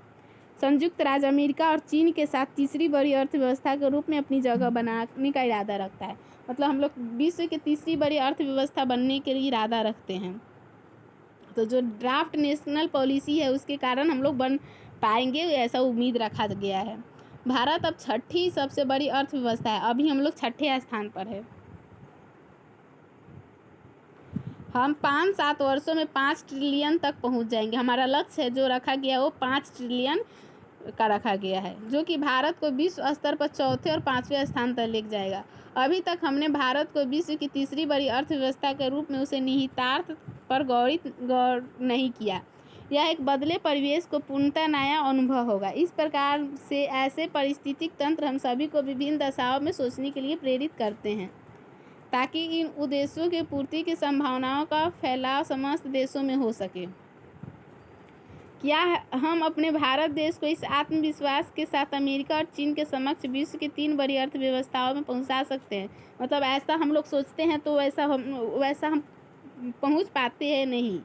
संयुक्त राज्य अमेरिका और चीन के साथ तीसरी बड़ी अर्थव्यवस्था के रूप में अपनी जगह बनाने का इरादा रखता है। मतलब हम लोग विश्व की तीसरी बड़ी अर्थव्यवस्था बनने के लिए इरादा रखते हैं। तो जो ड्राफ्ट नेशनल पॉलिसी है उसके कारण हम लोग बन पाएंगे, ऐसा उम्मीद रखा गया है। भारत अब 6ठी सबसे बड़ी अर्थव्यवस्था है, अभी हम लोग 6ठे स्थान पर है। हम 5-7 वर्षों में 5 ट्रिलियन तक पहुंच जाएंगे। हमारा लक्ष्य है जो रखा गया वो 5 ट्रिलियन का रखा गया है, जो कि भारत को विश्व स्तर पर 4थे और 5वें स्थान तक ले जाएगा। अभी तक हमने भारत को विश्व की तीसरी बड़ी अर्थव्यवस्था के रूप में उसे निहितार्थ पर गौर नहीं किया। यह एक बदले परिवेश को पूर्णतः नया अनुभव होगा। इस प्रकार से ऐसे पारिस्थितिक तंत्र हम सभी को विभिन्न दशाओं में सोचने के लिए प्रेरित करते हैं, ताकि इन उद्देश्यों की पूर्ति की संभावनाओं का फैलाव समस्त देशों में हो सके। क्या हम अपने भारत देश को इस आत्मविश्वास के साथ अमेरिका और चीन के समक्ष विश्व की 3 बड़ी अर्थव्यवस्थाओं में पहुंचा सकते हैं? मतलब ऐसा हम लोग सोचते हैं तो वैसा हम पहुंच पाते हैं नहीं।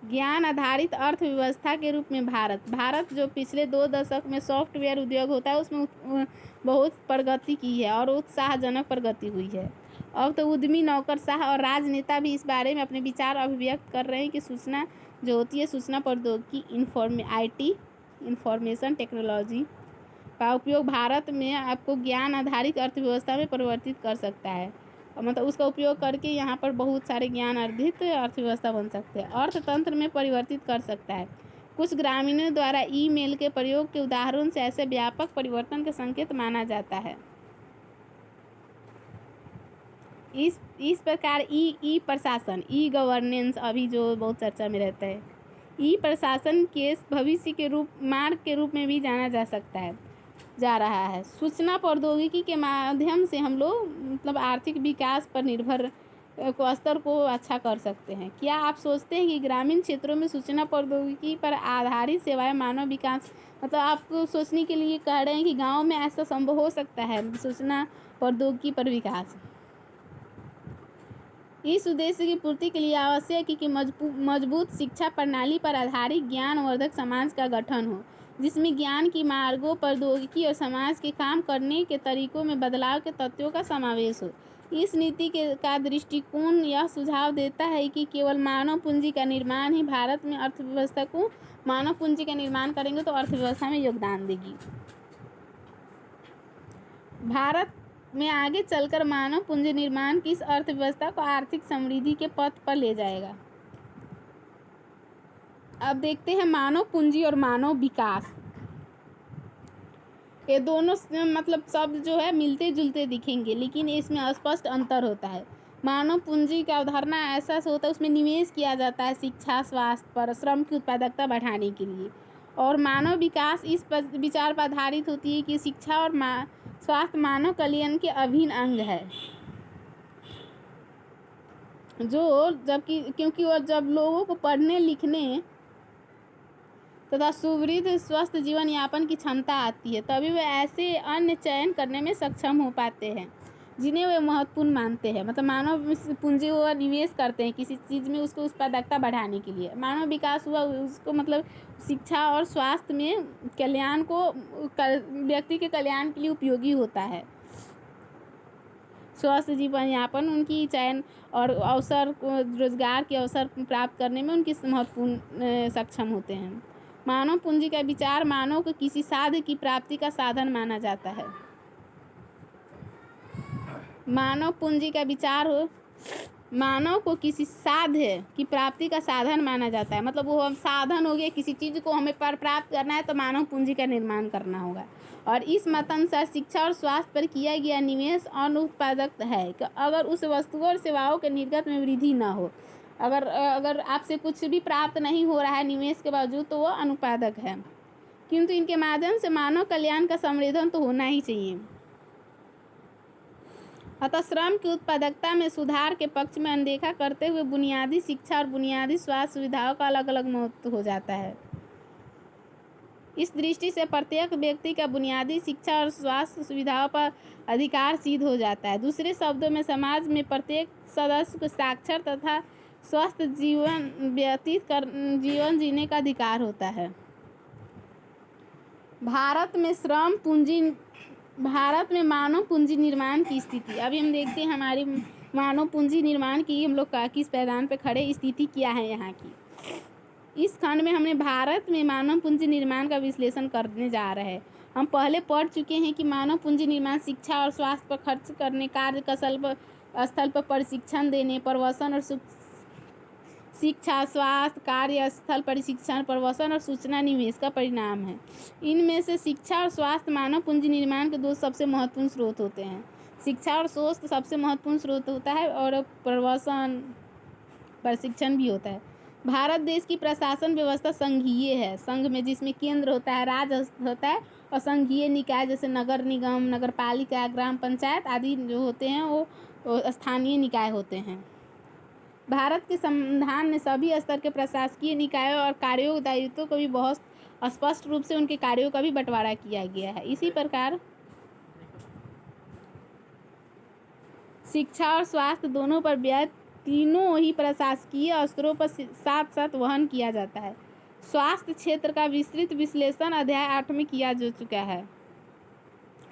ज्ञान आधारित अर्थव्यवस्था के रूप में भारत जो पिछले 2 दशक में सॉफ्टवेयर उद्योग होता है उसमें बहुत प्रगति की है और उत्साहजनक प्रगति हुई है। अब तो उद्यमी, नौकरशाह और राजनेता भी इस बारे में अपने विचार अभिव्यक्त कर रहे हैं कि सूचना जो होती है, सूचना प्रौद्योगिकी IT इंफॉर्मेशन टेक्नोलॉजी का उपयोग भारत में आपको ज्ञान आधारित अर्थव्यवस्था में परिवर्तित कर सकता है। मतलब उसका उपयोग करके यहाँ पर बहुत सारे ज्ञान आधारित अर्थव्यवस्था बन सकते हैं, अर्थतंत्र में परिवर्तित कर सकता है। कुछ ग्रामीणों द्वारा ईमेल के प्रयोग के उदाहरण से ऐसे व्यापक परिवर्तन के संकेत माना जाता है। इस प्रकार ई प्रशासन, ई गवर्नेंस अभी जो बहुत चर्चा में रहता है, ई प्रशासन के भविष्य के मार्ग के रूप में भी जाना जा रहा है। सूचना प्रौद्योगिकी के माध्यम से हम लोग मतलब आर्थिक विकास पर निर्भर स्तर को अच्छा कर सकते हैं। क्या आप सोचते हैं कि ग्रामीण क्षेत्रों में सूचना प्रौद्योगिकी पर आधारित सेवाएं मानव विकास, मतलब आपको सोचने के लिए कह रहे हैं कि गांव में ऐसा संभव हो सकता है सूचना प्रौद्योगिकी पर विकास? इस उद्देश्य की पूर्ति के लिए आवश्यक है कि मजबूत शिक्षा प्रणाली पर आधारित ज्ञानवर्धक समाज का गठन हो, जिसमें ज्ञान की मार्गों, प्रौद्योगिकी और समाज के काम करने के तरीकों में बदलाव के तत्वों का समावेश हो। इस नीति का दृष्टिकोण यह सुझाव देता है कि केवल मानव पूंजी का निर्माण ही भारत में अर्थव्यवस्था को मानव पूंजी का निर्माण करेंगे तो अर्थव्यवस्था में योगदान देगी। भारत में आगे चलकर मानव पूंजी निर्माण की इस अर्थव्यवस्था को आर्थिक समृद्धि के पथ पर ले जाएगा। अब देखते हैं मानव पूंजी और मानव विकास। ये दोनों मतलब शब्द जो है मिलते जुलते दिखेंगे, लेकिन इसमें स्पष्ट अंतर होता है। मानव पूंजी का अवधारणा ऐसा होता है, उसमें निवेश किया जाता है शिक्षा, स्वास्थ्य पर, श्रम की उत्पादकता बढ़ाने के लिए। और मानव विकास इस विचार पर आधारित होती है कि शिक्षा और स्वास्थ्य मानव कल्याण के अभिन्न अंग है, क्योंकि जब लोगों को पढ़ने लिखने तथा सुवृद्ध स्वस्थ जीवन यापन की क्षमता आती है, तभी वे ऐसे अन्य चयन करने में सक्षम हो पाते हैं जिन्हें वे महत्वपूर्ण मानते हैं। मतलब मानव पूंजी हुआ निवेश करते हैं किसी चीज़ में, उसको उत्पादकता बढ़ाने के लिए। मानव विकास हुआ उसको मतलब शिक्षा और स्वास्थ्य में कल्याण को व्यक्ति के कल्याण के लिए उपयोगी होता है। स्वस्थ जीवन यापन उनकी चयन और अवसर रोजगार के अवसर प्राप्त करने में उनकी महत्वपूर्ण सक्षम होते हैं। मानव पूंजी का विचार मानव को किसी साध्य की प्राप्ति का साधन माना जाता है। मानव पूंजी का विचार मानव को किसी साध्य की प्राप्ति का साधन माना जाता है। मतलब वो हम साधन हो गया, किसी चीज़ को हमें प्राप्त करना है तो मानव पूंजी का निर्माण करना होगा। और इस मतानुसार शिक्षा और स्वास्थ्य पर किया गया निवेश अनुत्पादक है कि अगर उस वस्तुओं और सेवाओं के निर्गत में वृद्धि न हो, अगर आपसे कुछ भी प्राप्त नहीं हो रहा है निवेश के बावजूद, तो वो अनुत्पादक है। किंतु इनके माध्यम से मानव कल्याण का संवर्धन तो होना ही चाहिए। अतः श्रम की उत्पादकता में सुधार के पक्ष में अनदेखा करते हुए बुनियादी शिक्षा और बुनियादी स्वास्थ्य सुविधाओं का अलग अलग महत्व हो जाता है। इस दृष्टि से प्रत्येक व्यक्ति का बुनियादी शिक्षा और स्वास्थ्य सुविधाओं पर अधिकार सिद्ध हो जाता है। दूसरे शब्दों में समाज में प्रत्येक सदस्य को साक्षर तथा स्वस्थ जीवन जीने का अधिकार होता है। भारत में मानव पूंजी निर्माण की स्थिति। अभी हम देखते हैं हमारी मानव पूंजी निर्माण की हम लोग किस पैदान पर खड़े, स्थिति क्या है यहाँ की। इस खंड में हमने भारत में मानव पूंजी निर्माण का विश्लेषण करने जा रहे हैं। हम पहले पढ़ चुके हैं कि मानव पूंजी निर्माण शिक्षा और स्वास्थ्य पर खर्च करने, स्थल पर प्रशिक्षण देने, प्रवसन और शिक्षा, स्वास्थ्य, कार्यस्थल प्रशिक्षण, प्रवसन और सूचना निवेश का परिणाम है। इनमें से शिक्षा और स्वास्थ्य मानव पूंजी निर्माण के 2 सबसे महत्वपूर्ण स्रोत होते हैं। शिक्षा और स्वास्थ्य सबसे महत्वपूर्ण स्रोत होता है और प्रवसन प्रशिक्षण भी होता है। भारत देश की प्रशासन व्यवस्था संघीय है। संघ में जिसमें केंद्र होता है, राज्य होता है और संघीय निकाय जैसे नगर निगम, नगर पालिका, ग्राम पंचायत आदि जो होते हैं वो स्थानीय निकाय होते हैं। भारत के संविधान ने सभी स्तर के प्रशासकीय निकायों और कार्यों दायित्वों को भी बहुत स्पष्ट रूप से उनके कार्यों का भी बंटवारा किया गया है। इसी प्रकार शिक्षा और स्वास्थ्य दोनों पर व्यय तीनों ही प्रशासकीय स्तरों पर साथ साथ वहन किया जाता है। स्वास्थ्य क्षेत्र का विस्तृत विश्लेषण अध्याय 8 में किया जा चुका है।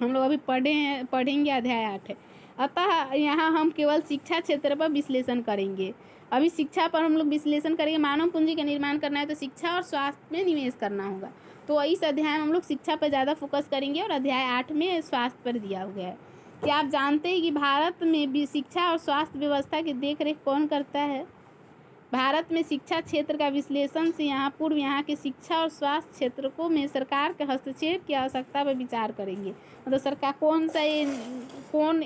हम लोग अभी पढ़ेंगे अध्याय 8 है। अतः यहाँ हम केवल शिक्षा क्षेत्र पर विश्लेषण करेंगे। अभी शिक्षा पर हम लोग विश्लेषण करेंगे। मानव पूंजी का निर्माण करना है तो शिक्षा और स्वास्थ्य में निवेश करना होगा, तो इस अध्याय में हम लोग शिक्षा पर ज़्यादा फोकस करेंगे और अध्याय 8 में स्वास्थ्य पर दिया हुआ है। क्या आप जानते हैं कि भारत में भी शिक्षा और स्वास्थ्य व्यवस्था की देखरेख कौन करता है? भारत में शिक्षा क्षेत्र का विश्लेषण से यहाँ के शिक्षा और स्वास्थ्य क्षेत्रों में सरकार के हस्तक्षेप की आवश्यकता पर विचार करेंगे। मतलब सरकार कौन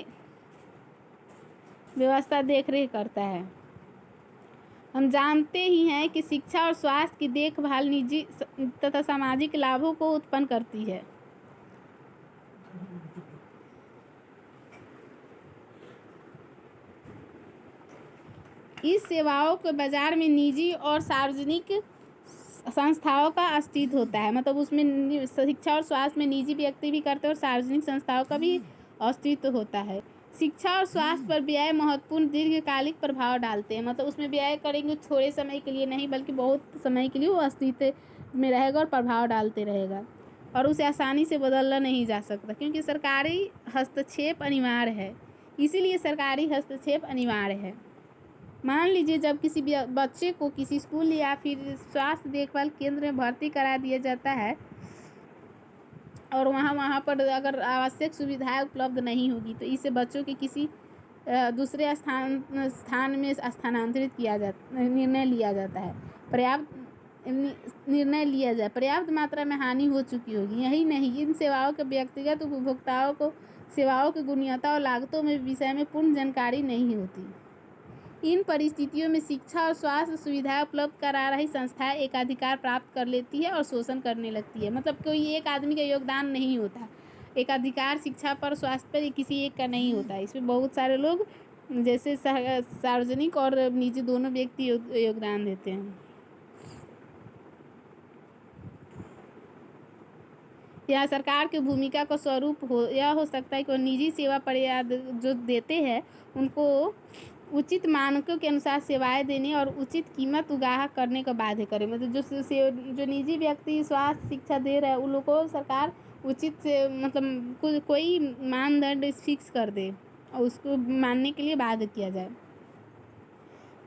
व्यवस्था देख रेख करता है। हम जानते ही हैं कि शिक्षा और स्वास्थ्य की देखभाल निजी तथा सामाजिक लाभों को उत्पन्न करती है। इस सेवाओं के बाजार में निजी और सार्वजनिक संस्थाओं का अस्तित्व होता है। मतलब उसमें शिक्षा और स्वास्थ्य में निजी व्यक्ति भी करते हैं और सार्वजनिक संस्थाओं का भी अस्तित्व होता है। शिक्षा और स्वास्थ्य पर व्यय महत्वपूर्ण दीर्घकालिक प्रभाव डालते हैं। मतलब उसमें व्यय करेंगे थोड़े समय के लिए नहीं, बल्कि बहुत समय के लिए वो अस्तित्व में रहेगा और प्रभाव डालते रहेगा, और उसे आसानी से बदलना नहीं जा सकता, क्योंकि सरकारी हस्तक्षेप अनिवार्य है। इसीलिए सरकारी हस्तक्षेप अनिवार्य है। मान लीजिए जब किसी बच्चे को किसी स्कूल या फिर स्वास्थ्य देखभाल केंद्र में भर्ती करा दिया जाता है और वहाँ पर अगर आवश्यक सुविधाएं उपलब्ध नहीं होगी तो इसे बच्चों के किसी दूसरे स्थान में स्थानांतरित किया जाता, निर्णय लिया जाता है। पर्याप्त मात्रा में हानि हो चुकी होगी। यही नहीं, इन सेवाओं के व्यक्तिगत उपभोक्ताओं को सेवाओं की गुणवत्ता और लागतों में विषय में पूर्ण जानकारी नहीं होती। इन परिस्थितियों में शिक्षा और स्वास्थ्य सुविधाएं उपलब्ध करा रही संस्थाएं एकाधिकार प्राप्त कर लेती है और शोषण करने लगती है। मतलब कोई एक आदमी का योगदान नहीं होता, एकाधिकार शिक्षा पर स्वास्थ्य पर किसी एक का नहीं होता। इसमें बहुत सारे लोग जैसे सार्वजनिक और निजी दोनों व्यक्ति योगदान देते हैं। यहाँ सरकार की भूमिका का स्वरूप यह हो सकता है कि निजी सेवा प्रदाता जो देते हैं उनको उचित मानकों के अनुसार सेवाएं देने और उचित कीमत उगाह करने को बाध्य करे। मतलब जो निजी व्यक्ति स्वास्थ्य शिक्षा दे रहा है उन लोगों को सरकार उचित से मतलब कोई मानदंड फिक्स कर दे और उसको मानने के लिए बाध्य किया जाए।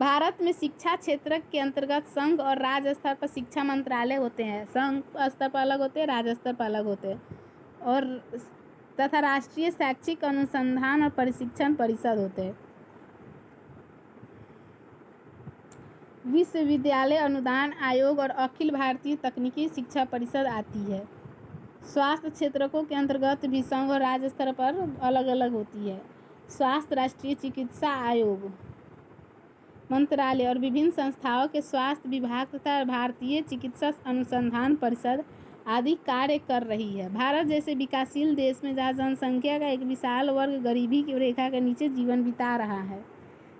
भारत में शिक्षा क्षेत्र के अंतर्गत संघ और राज्य स्तर पर शिक्षा मंत्रालय होते हैं। संघ स्तर पर अलग होते हैं, राज्य स्तर पर अलग होते हैं, और तथा राष्ट्रीय शैक्षिक अनुसंधान और प्रशिक्षण परिषद होते हैं। विश्वविद्यालय अनुदान आयोग और अखिल भारतीय तकनीकी शिक्षा परिषद आती है। स्वास्थ्य क्षेत्रकों के अंतर्गत भी संघ और राज्य स्तर पर अलग अलग होती है। स्वास्थ्य राष्ट्रीय चिकित्सा आयोग मंत्रालय और विभिन्न संस्थाओं के स्वास्थ्य विभाग तथा भारतीय चिकित्सा अनुसंधान परिषद आदि कार्य कर रही है। भारत जैसे विकासशील देश में जहाँ जनसंख्या का एक विशाल वर्ग गरीबी की रेखा के नीचे जीवन बिता रहा है,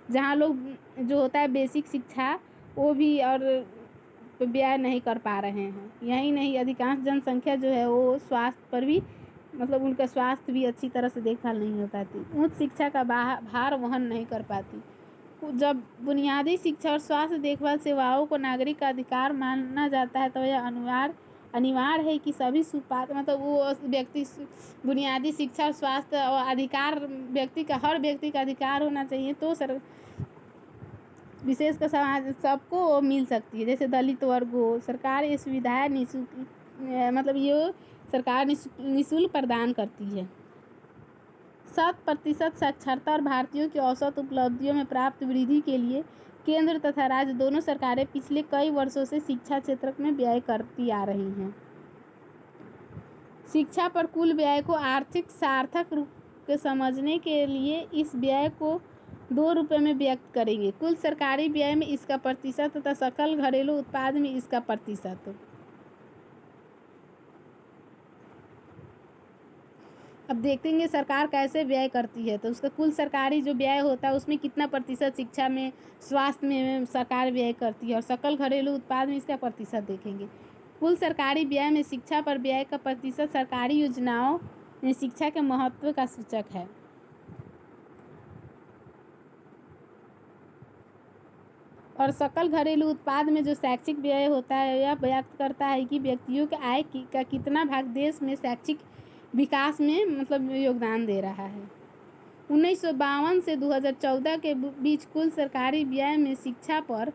जहाँ लोग जो होता है बेसिक शिक्षा वो भी और व्यय नहीं कर पा रहे हैं। यही नहीं, अधिकांश जनसंख्या जो है वो स्वास्थ्य पर भी मतलब उनका स्वास्थ्य भी अच्छी तरह से देखभाल नहीं हो पाती, उच्च शिक्षा का भार वहन नहीं कर पाती। जब बुनियादी शिक्षा और स्वास्थ्य देखभाल सेवाओं को नागरिक का अधिकार माना जाता है तो यह अनिवार्य है कि सभी सुपात्र मतलब वो व्यक्ति बुनियादी शिक्षा और स्वास्थ्य और अधिकार हर व्यक्ति का अधिकार होना चाहिए, तो विशेष कर समाज सबको मिल सकती है। जैसे दलित वर्ग हो, सरकार ये सुविधाएं ये सरकार निःशुल्क प्रदान करती है। 100% साक्षरता और भारतीयों की औसत उपलब्धियों में प्राप्त वृद्धि के लिए केंद्र तथा राज्य दोनों सरकारें पिछले कई वर्षों से शिक्षा क्षेत्र में व्यय करती आ रही हैं। शिक्षा पर कुल व्यय को आर्थिक सार्थक रूप से समझने के लिए इस व्यय को 2 रुपये में व्यक्त करेंगे। कुल सरकारी व्यय में इसका प्रतिशत तथा सकल घरेलू उत्पाद में इसका प्रतिशत। अब देखेंगे सरकार कैसे व्यय करती है, तो उसका कुल सरकारी जो व्यय होता है उसमें कितना प्रतिशत शिक्षा में, स्वास्थ्य में सरकार व्यय करती है, और सकल घरेलू उत्पाद में इसका प्रतिशत देखेंगे। कुल सरकारी व्यय में शिक्षा पर व्यय का प्रतिशत सरकारी योजनाओं में शिक्षा के महत्व का सूचक है। और सकल घरेलू उत्पाद में जो शैक्षिक व्यय होता है यह व्यक्त करता है कि व्यक्तियों के आय का कितना भाग देश में शैक्षिक विकास में मतलब योगदान दे रहा है। 1952 से 2014 के बीच कुल सरकारी व्यय में शिक्षा पर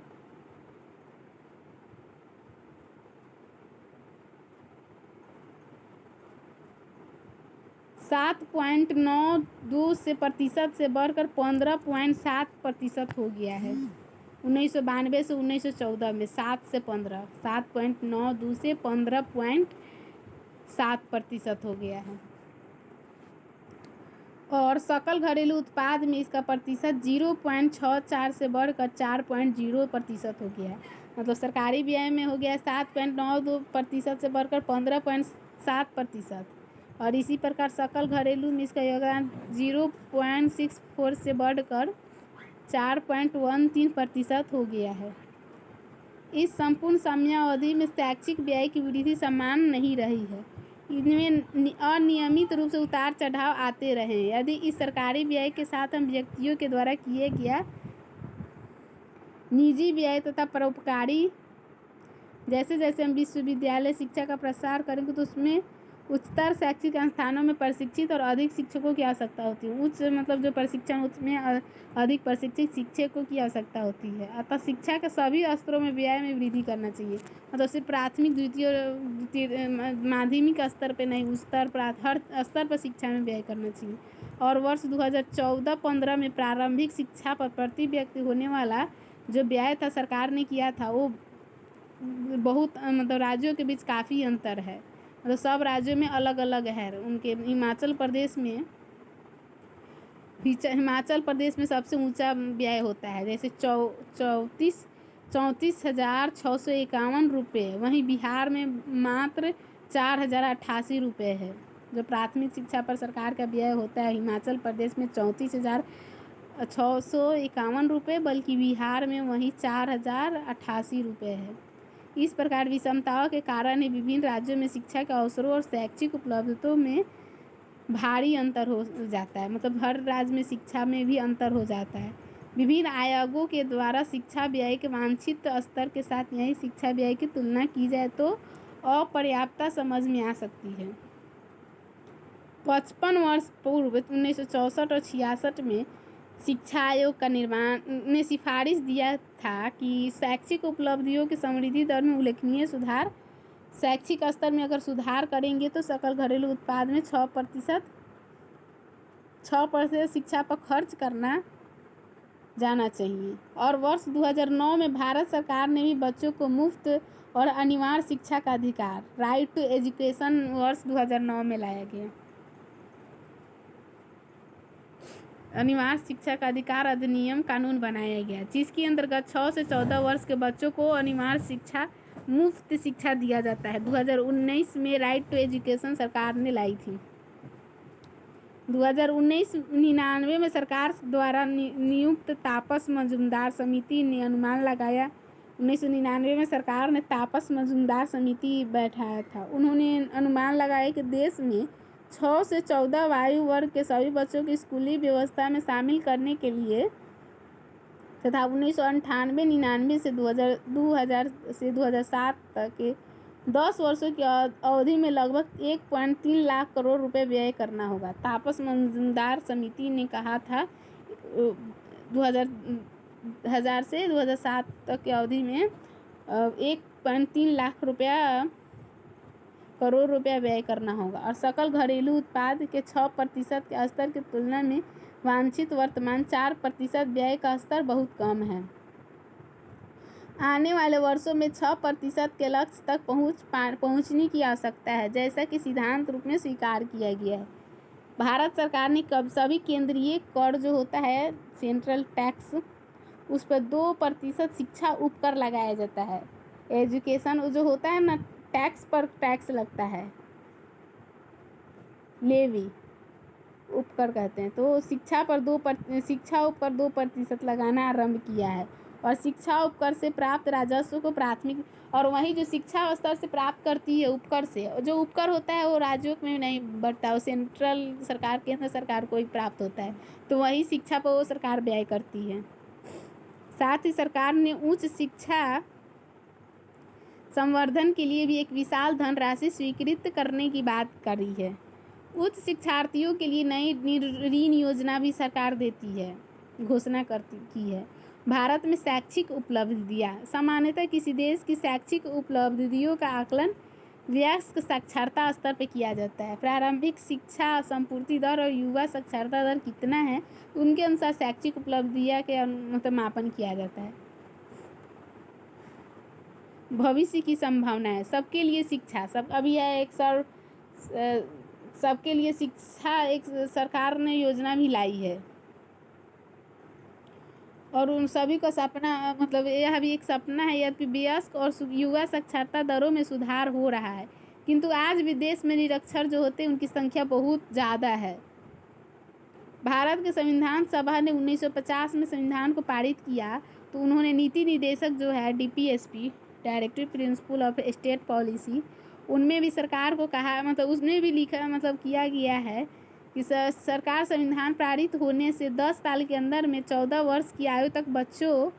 7.92 से प्रतिशत से बढ़कर 15.7% हो गया है। 1992 से 1914 में 7 से 15, 7.92 से 15.7% हो गया है। और सकल घरेलू उत्पाद में इसका प्रतिशत 0.64 से बढ़कर 4.0% हो गया है। मतलब सरकारी व्यय में हो गया 7.92% से बढ़कर 15.7%, और इसी प्रकार सकल घरेलू में इसका योगदान 0.64 से बढ़कर 4.13% हो गया है। इस संपूर्ण समयावधि में शैक्षिक व्यय की वृद्धि समान नहीं रही है, इनमें अनियमित रूप से उतार चढ़ाव आते रहे। यदि इस सरकारी व्यय के साथ हम व्यक्तियों के द्वारा किए गया निजी व्यय तथा परोपकारी, जैसे जैसे हम विश्वविद्यालय शिक्षा का प्रसार करेंगे तो उसमें उच्चतर शैक्षिक संस्थानों में प्रशिक्षित और अधिक शिक्षकों की आवश्यकता होती है। उच्च मतलब जो प्रशिक्षण, उसमें अधिक प्रशिक्षित शिक्षकों की आवश्यकता होती है। अतः शिक्षा के सभी स्तरों में व्यय में वृद्धि करना चाहिए। मतलब सिर्फ प्राथमिक, द्वितीय, माध्यमिक स्तर पर नहीं, उच्चतर हर स्तर पर शिक्षा में व्यय करना चाहिए। और वर्ष 2014-15 में प्रारंभिक शिक्षा पर प्रति व्यक्ति होने वाला जो व्यय था सरकार ने किया था, वो बहुत मतलब राज्यों के बीच काफ़ी अंतर है। मतलब सब राज्यों में अलग अलग है। उनके हिमाचल प्रदेश में सबसे ऊंचा व्यय होता है, जैसे 34,651 रुपये। वहीं बिहार में मात्र 4,088 रुपये है। जो प्राथमिक शिक्षा पर सरकार का व्यय होता है हिमाचल प्रदेश में 34,651 रुपये, बल्कि बिहार में वहीं 4,088 रुपये है। इस प्रकार विषमताओं के कारण ही विभिन्न राज्यों में शिक्षा के अवसरों और शैक्षिक उपलब्धताओं में भारी अंतर हो जाता है। मतलब हर राज्य में शिक्षा में भी अंतर हो जाता है। विभिन्न आयोगों के द्वारा शिक्षा व्यय के वांछित स्तर के साथ यही शिक्षा व्यय की तुलना की जाए तो अपर्याप्तता समझ में आ सकती है। 55 वर्ष पूर्व 1964 और 66 में शिक्षा आयोग का निर्माण ने सिफारिश दिया था कि शैक्षिक उपलब्धियों की समृद्धि दर में उल्लेखनीय सुधार, शैक्षिक स्तर में अगर सुधार करेंगे तो सकल घरेलू उत्पाद में 6% शिक्षा पर खर्च करना जाना चाहिए। और वर्ष 2009 में भारत सरकार ने भी बच्चों को मुफ्त और अनिवार्य शिक्षा का अधिकार, राइट टू एजुकेशन, वर्ष 2009 में लाया गया। अनिवार्य शिक्षा का अधिकार अधिनियम कानून बनाया गया, जिसके अंतर्गत 6 से 14 वर्ष के बच्चों को अनिवार्य शिक्षा, मुफ्त शिक्षा दिया जाता है। 2019 में राइट टू एजुकेशन सरकार ने लाई थी। 1999 में सरकार द्वारा नियुक्त तापस मजूमदार समिति ने अनुमान लगाया। 1999 में सरकार ने तापस मजूमदार समिति बैठाया था। उन्होंने अनुमान लगाया कि देश में 6 से 14 आयु वर्ग के सभी बच्चों की स्कूली व्यवस्था में शामिल करने के लिए तथा 1998-99 से 2000 से 2007 तक के 10 वर्षों की अवधि में लगभग 1.3 लाख करोड़ रुपए व्यय करना होगा। तापस मजूमदार समिति ने कहा था 2000 से 2007 तक की अवधि में 1.3 लाख करोड़ रुपया व्यय करना होगा। और सकल घरेलू उत्पाद के 6% के स्तर की तुलना में वांछित वर्तमान 4% व्यय का स्तर बहुत कम है। आने वाले वर्षों में 6% के लक्ष्य तक पहुंचने की आवश्यकता है, जैसा कि सिद्धांत रूप में स्वीकार किया गया है। भारत सरकार ने सभी केंद्रीय कर जो होता है सेंट्रल टैक्स, उस पर 2% शिक्षा उपकर लगाया जाता है। एजुकेशन जो होता है ना, टैक्स पर टैक्स लगता है, लेवी, उपकर कहते हैं। तो शिक्षा उपकर 2% लगाना आरंभ किया है और शिक्षा उपकर से प्राप्त राजस्व को प्राथमिक, और वही जो शिक्षा स्तर से प्राप्त करती है उपकर से, जो उपकर होता है वो राज्यों में नहीं बढ़ता, वो सेंट्रल सरकार, केंद्र सरकार को ही प्राप्त होता है। तो वही शिक्षा पर वो सरकार व्यय करती है। साथ ही सरकार ने उच्च शिक्षा संवर्धन के लिए भी एक विशाल धनराशि स्वीकृत करने की बात करी है। उच्च शिक्षार्थियों के लिए नई ऋण योजना भी सरकार देती है, घोषणा की है। भारत में शैक्षिक उपलब्धियाँ, सामान्यतः किसी देश की शैक्षिक उपलब्धियों का आकलन वयस्क साक्षरता स्तर पर किया जाता है। प्रारंभिक शिक्षा संपूर्ति दर और युवा साक्षरता दर कितना है, उनके अनुसार शैक्षिक उपलब्धियाँ के मतलब मापन किया जाता है। भविष्य की संभावनाएं, सबके लिए शिक्षा, अभी है एक सबके लिए शिक्षा, एक सरकार ने योजना भी लाई है और उन सभी का सपना, मतलब यह भी एक सपना है। यदि वयस्क और युवा साक्षरता दरों में सुधार हो रहा है, किंतु आज भी देश में निरक्षर जो होते हैं उनकी संख्या बहुत ज़्यादा है। भारत के संविधान सभा ने 1950 में संविधान को पारित किया, तो उन्होंने नीति निर्देशक जो है DPSP, directive principle of state policy, उनमें भी सरकार को कहा, मतलब उसमें भी लिखा, मतलब किया गया है कि सरकार संविधान पारित होने से 10 साल के अंदर में 14 वर्ष की आयु तक बच्चों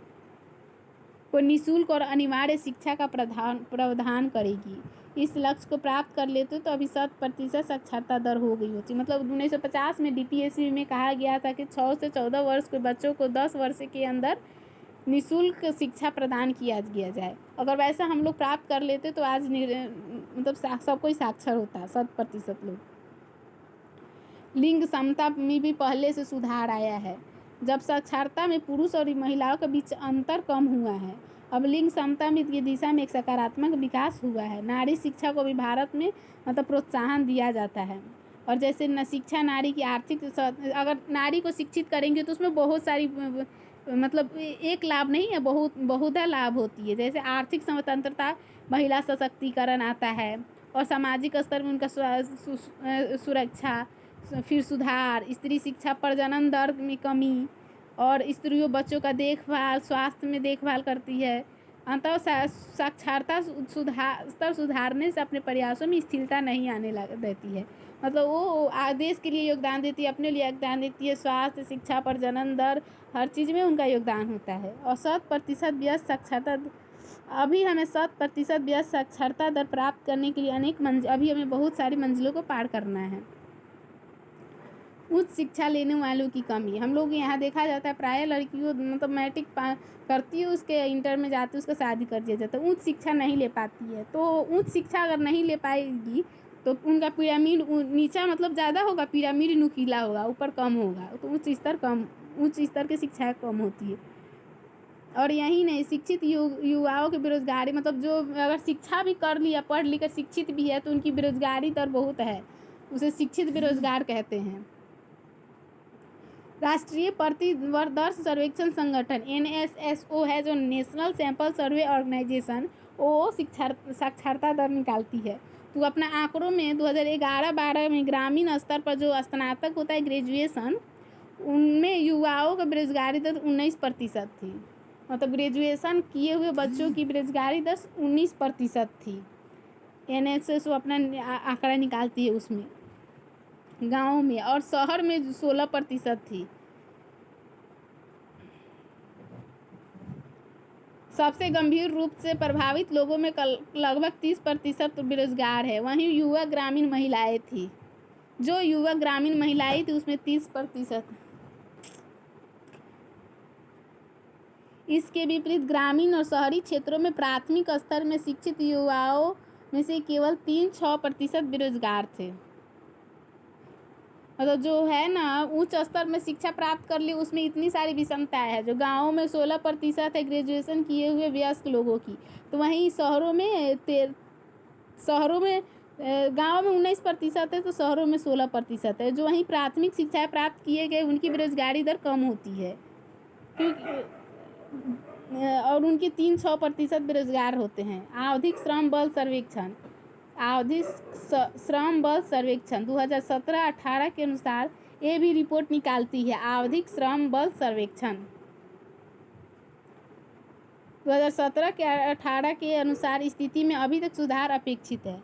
को निःशुल्क और अनिवार्य शिक्षा का प्रावधान करेगी। इस लक्ष्य को प्राप्त कर लेते तो अभी 100% साक्षरता दर हो गई होती। मतलब 1950 में DPSP में कहा गया था कि 6 से 14 वर्ष के बच्चों को 10 वर्ष के अंदर निःशुल्क शिक्षा प्रदान किया जाए। अगर वैसा हम लोग प्राप्त कर लेते तो आज मतलब सब कोई साक्षर होता, 100% लोग। लिंग समता में भी पहले से सुधार आया है। जब साक्षरता में पुरुष और महिलाओं के बीच अंतर कम हुआ है, अब लिंग समता में की दिशा में एक सकारात्मक विकास हुआ है। नारी शिक्षा को भी भारत में मतलब प्रोत्साहन दिया जाता है। और जैसे न शिक्षा नारी की आर्थिक, अगर नारी को शिक्षित करेंगे तो उसमें बहुत सारी मतलब एक लाभ नहीं है, बहुधा लाभ होती है। जैसे आर्थिक स्वतंत्रता, महिला सशक्तिकरण आता है और सामाजिक स्तर में उनका सुरक्षा, फिर सुधार, स्त्री शिक्षा, प्रजनन दर में कमी और स्त्रियों बच्चों का देखभाल, स्वास्थ्य में देखभाल करती है। अंततः साक्षरता स्तर सुधारने से अपने प्रयासों में स्थिरता नहीं आने देती है। मतलब वो देश के लिए योगदान देती है, अपने लिए योगदान देती है, स्वास्थ्य, शिक्षा, प्रजनन दर, हर चीज़ में उनका योगदान होता है। और 100% व्यस्त साक्षरता, अभी हमें 100% व्यस्त साक्षरता दर प्राप्त करने के लिए अभी हमें बहुत सारी मंजिलों को पार करना है। उच्च शिक्षा लेने वालों की कमी, हम लोग यहाँ देखा जाता है प्राय लड़कियों मतलब मैट्रिक करती है, उसके इंटर में जाती है, उसका शादी कर दिया जाता है, उच्च शिक्षा नहीं ले पाती है। तो उच्च शिक्षा अगर नहीं ले पाएगी तो उनका पिरामिड नीचा मतलब ज़्यादा होगा, पिरामिड नुकीला होगा, ऊपर कम होगा, तो उच्च स्तर की शिक्षा कम होती है। और यही नहीं, शिक्षित युवाओं की बेरोजगारी, मतलब जो अगर शिक्षा भी कर लिया, पढ़ लिख कर शिक्षित भी है, तो उनकी बेरोजगारी दर बहुत है, उसे शिक्षित बेरोजगार कहते हैं। राष्ट्रीय प्रतिवर्ष सर्वेक्षण संगठन NSSO है, जो नेशनल सैंपल सर्वे ऑर्गेनाइजेशन, वो साक्षरता दर निकालती है। तो अपना आंकड़ों में 2011-12 में ग्रामीण स्तर पर जो स्नातक होता है, ग्रेजुएशन, उनमें युवाओं का बेरोजगारी दर 19% थी। मतलब ग्रेजुएशन किए हुए बच्चों की बेरोजगारी दर 19% थी। NSSO अपना आंकड़ा निकालती है उसमें, गाँव में, और शहर में 16% थी। सबसे गंभीर रूप से प्रभावित लोगों में लगभग 30% बेरोजगार है। वहीं युवा ग्रामीण महिलाएं थी, जो युवा ग्रामीण महिलाएं थी उसमें 30%। इसके विपरीत ग्रामीण और शहरी क्षेत्रों में प्राथमिक स्तर में शिक्षित युवाओं में से केवल 3-6% बेरोजगार थे। मतलब जो है ना, उच्च स्तर में शिक्षा प्राप्त कर ली, उसमें इतनी सारी विषमताएं है। जो गाँव में 16% है ग्रेजुएशन किए हुए वयस्क लोगों की, तो वहीं शहरों में गाँव में 19% है, तो शहरों में 16% है। जो वहीं प्राथमिक शिक्षा प्राप्त किए गए उनकी बेरोजगारी दर कम होती है, क्योंकि और उनकी 3-6% बेरोजगार होते हैं। आवधिक श्रम बल सर्वेक्षण 2017-18 के अनुसार ये भी रिपोर्ट निकालती है। आवधिक श्रम बल सर्वेक्षण 2017 के 18 के अनुसार स्थिति में अभी तक सुधार अपेक्षित है।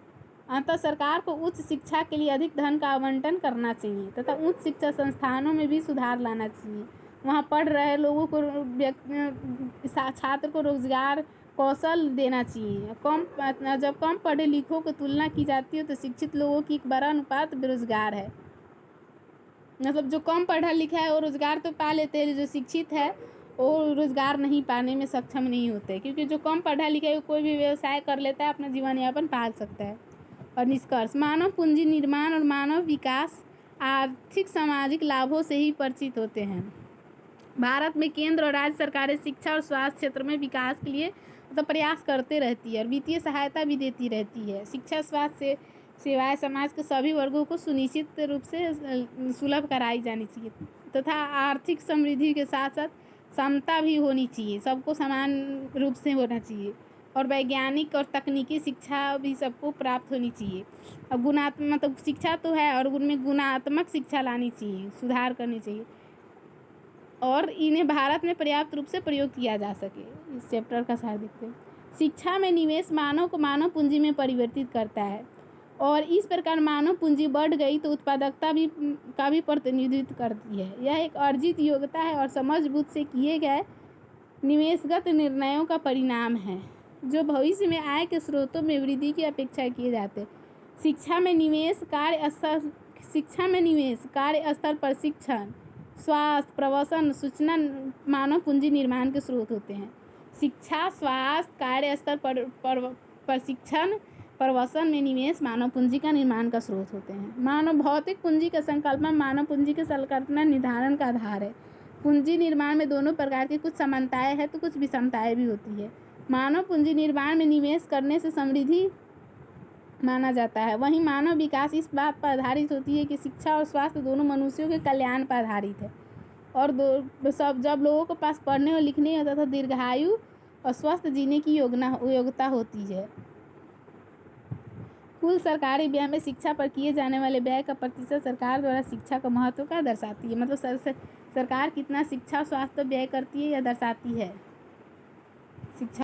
अतः सरकार को उच्च शिक्षा के लिए अधिक धन का आवंटन करना चाहिए तथा उच्च शिक्षा संस्थानों में भी सुधार लाना चाहिए। वहाँ पढ़ रहे लोगों को छात्र को रोजगार कौशल देना चाहिए। जब कम पढ़े लिखों की तुलना की जाती है तो शिक्षित लोगों की एक बड़ा अनुपात बेरोजगार है। मतलब जो कम पढ़ा लिखा है वो रोजगार तो पा लेते हैं, जो शिक्षित है वो रोजगार नहीं पाने में सक्षम नहीं होते, क्योंकि जो कम पढ़ा लिखा है वो कोई भी व्यवसाय कर लेता है, अपना जीवन यापन पाल सकता है। और निष्कर्ष, मानव पूंजी निर्माण और मानव विकास आर्थिक सामाजिक लाभों से ही परिचित होते हैं। भारत में केंद्र और राज्य सरकारें शिक्षा और स्वास्थ्य क्षेत्र में विकास के लिए तो प्रयास करते रहती है और वित्तीय सहायता भी देती रहती है। शिक्षा स्वास्थ्य सेवाएं समाज के सभी वर्गों को सुनिश्चित रूप से सुलभ कराई जानी चाहिए तथा आर्थिक समृद्धि के साथ साथ समता भी होनी चाहिए, सबको समान रूप से होना चाहिए। और वैज्ञानिक और तकनीकी शिक्षा भी सबको प्राप्त होनी चाहिए। और गुणात्मक मतलब शिक्षा तो है और उनमें गुणात्मक शिक्षा लानी चाहिए, सुधार करनी चाहिए और इन्हें भारत में पर्याप्त रूप से प्रयोग किया जा सके। इस चैप्टर का सार देखते हैं। शिक्षा में निवेश मानव को मानव पूंजी में परिवर्तित करता है और इस प्रकार मानव पूंजी बढ़ गई तो उत्पादकता भी का भी प्रतिनिधित्व करती है। यह एक अर्जित योग्यता है और समझबूझ से किए गए निवेशगत निर्णयों का परिणाम है जो भविष्य में आय के स्रोतों में वृद्धि की अपेक्षा किए जाते हैं। शिक्षा में निवेश कार्य स्तर प्रशिक्षण स्वास्थ्य प्रवसन सूचना मानव पूंजी निर्माण के स्रोत होते हैं। शिक्षा स्वास्थ्य कार्य स्तर प्रशिक्षण प्रवसन में निवेश मानव पूंजी का निर्माण का स्रोत होते हैं। मानव भौतिक पूंजी का संकल्पना मानव पूंजी के संकल्पना निर्धारण का आधार है। पूंजी निर्माण में दोनों प्रकार की कुछ समानताएं हैं तो कुछ विषमताएं भी होती है। मानव पूंजी निर्माण में निवेश करने से समृद्धि माना जाता है, वहीं मानव विकास इस बात पर आधारित होती है कि शिक्षा और स्वास्थ्य दोनों मनुष्यों के कल्याण पर आधारित है और जब लोगों के पास पढ़ने और लिखने तथा दीर्घायु और स्वस्थ जीने की योग्यता होती है। कुल सरकारी व्यय में शिक्षा पर किए जाने वाले व्यय का प्रतिशत सरकार द्वारा शिक्षा का महत्व का दर्शाती है। मतलब सरकार कितना शिक्षा और स्वास्थ्य व्यय करती है यह दर्शाती है। शिक्षा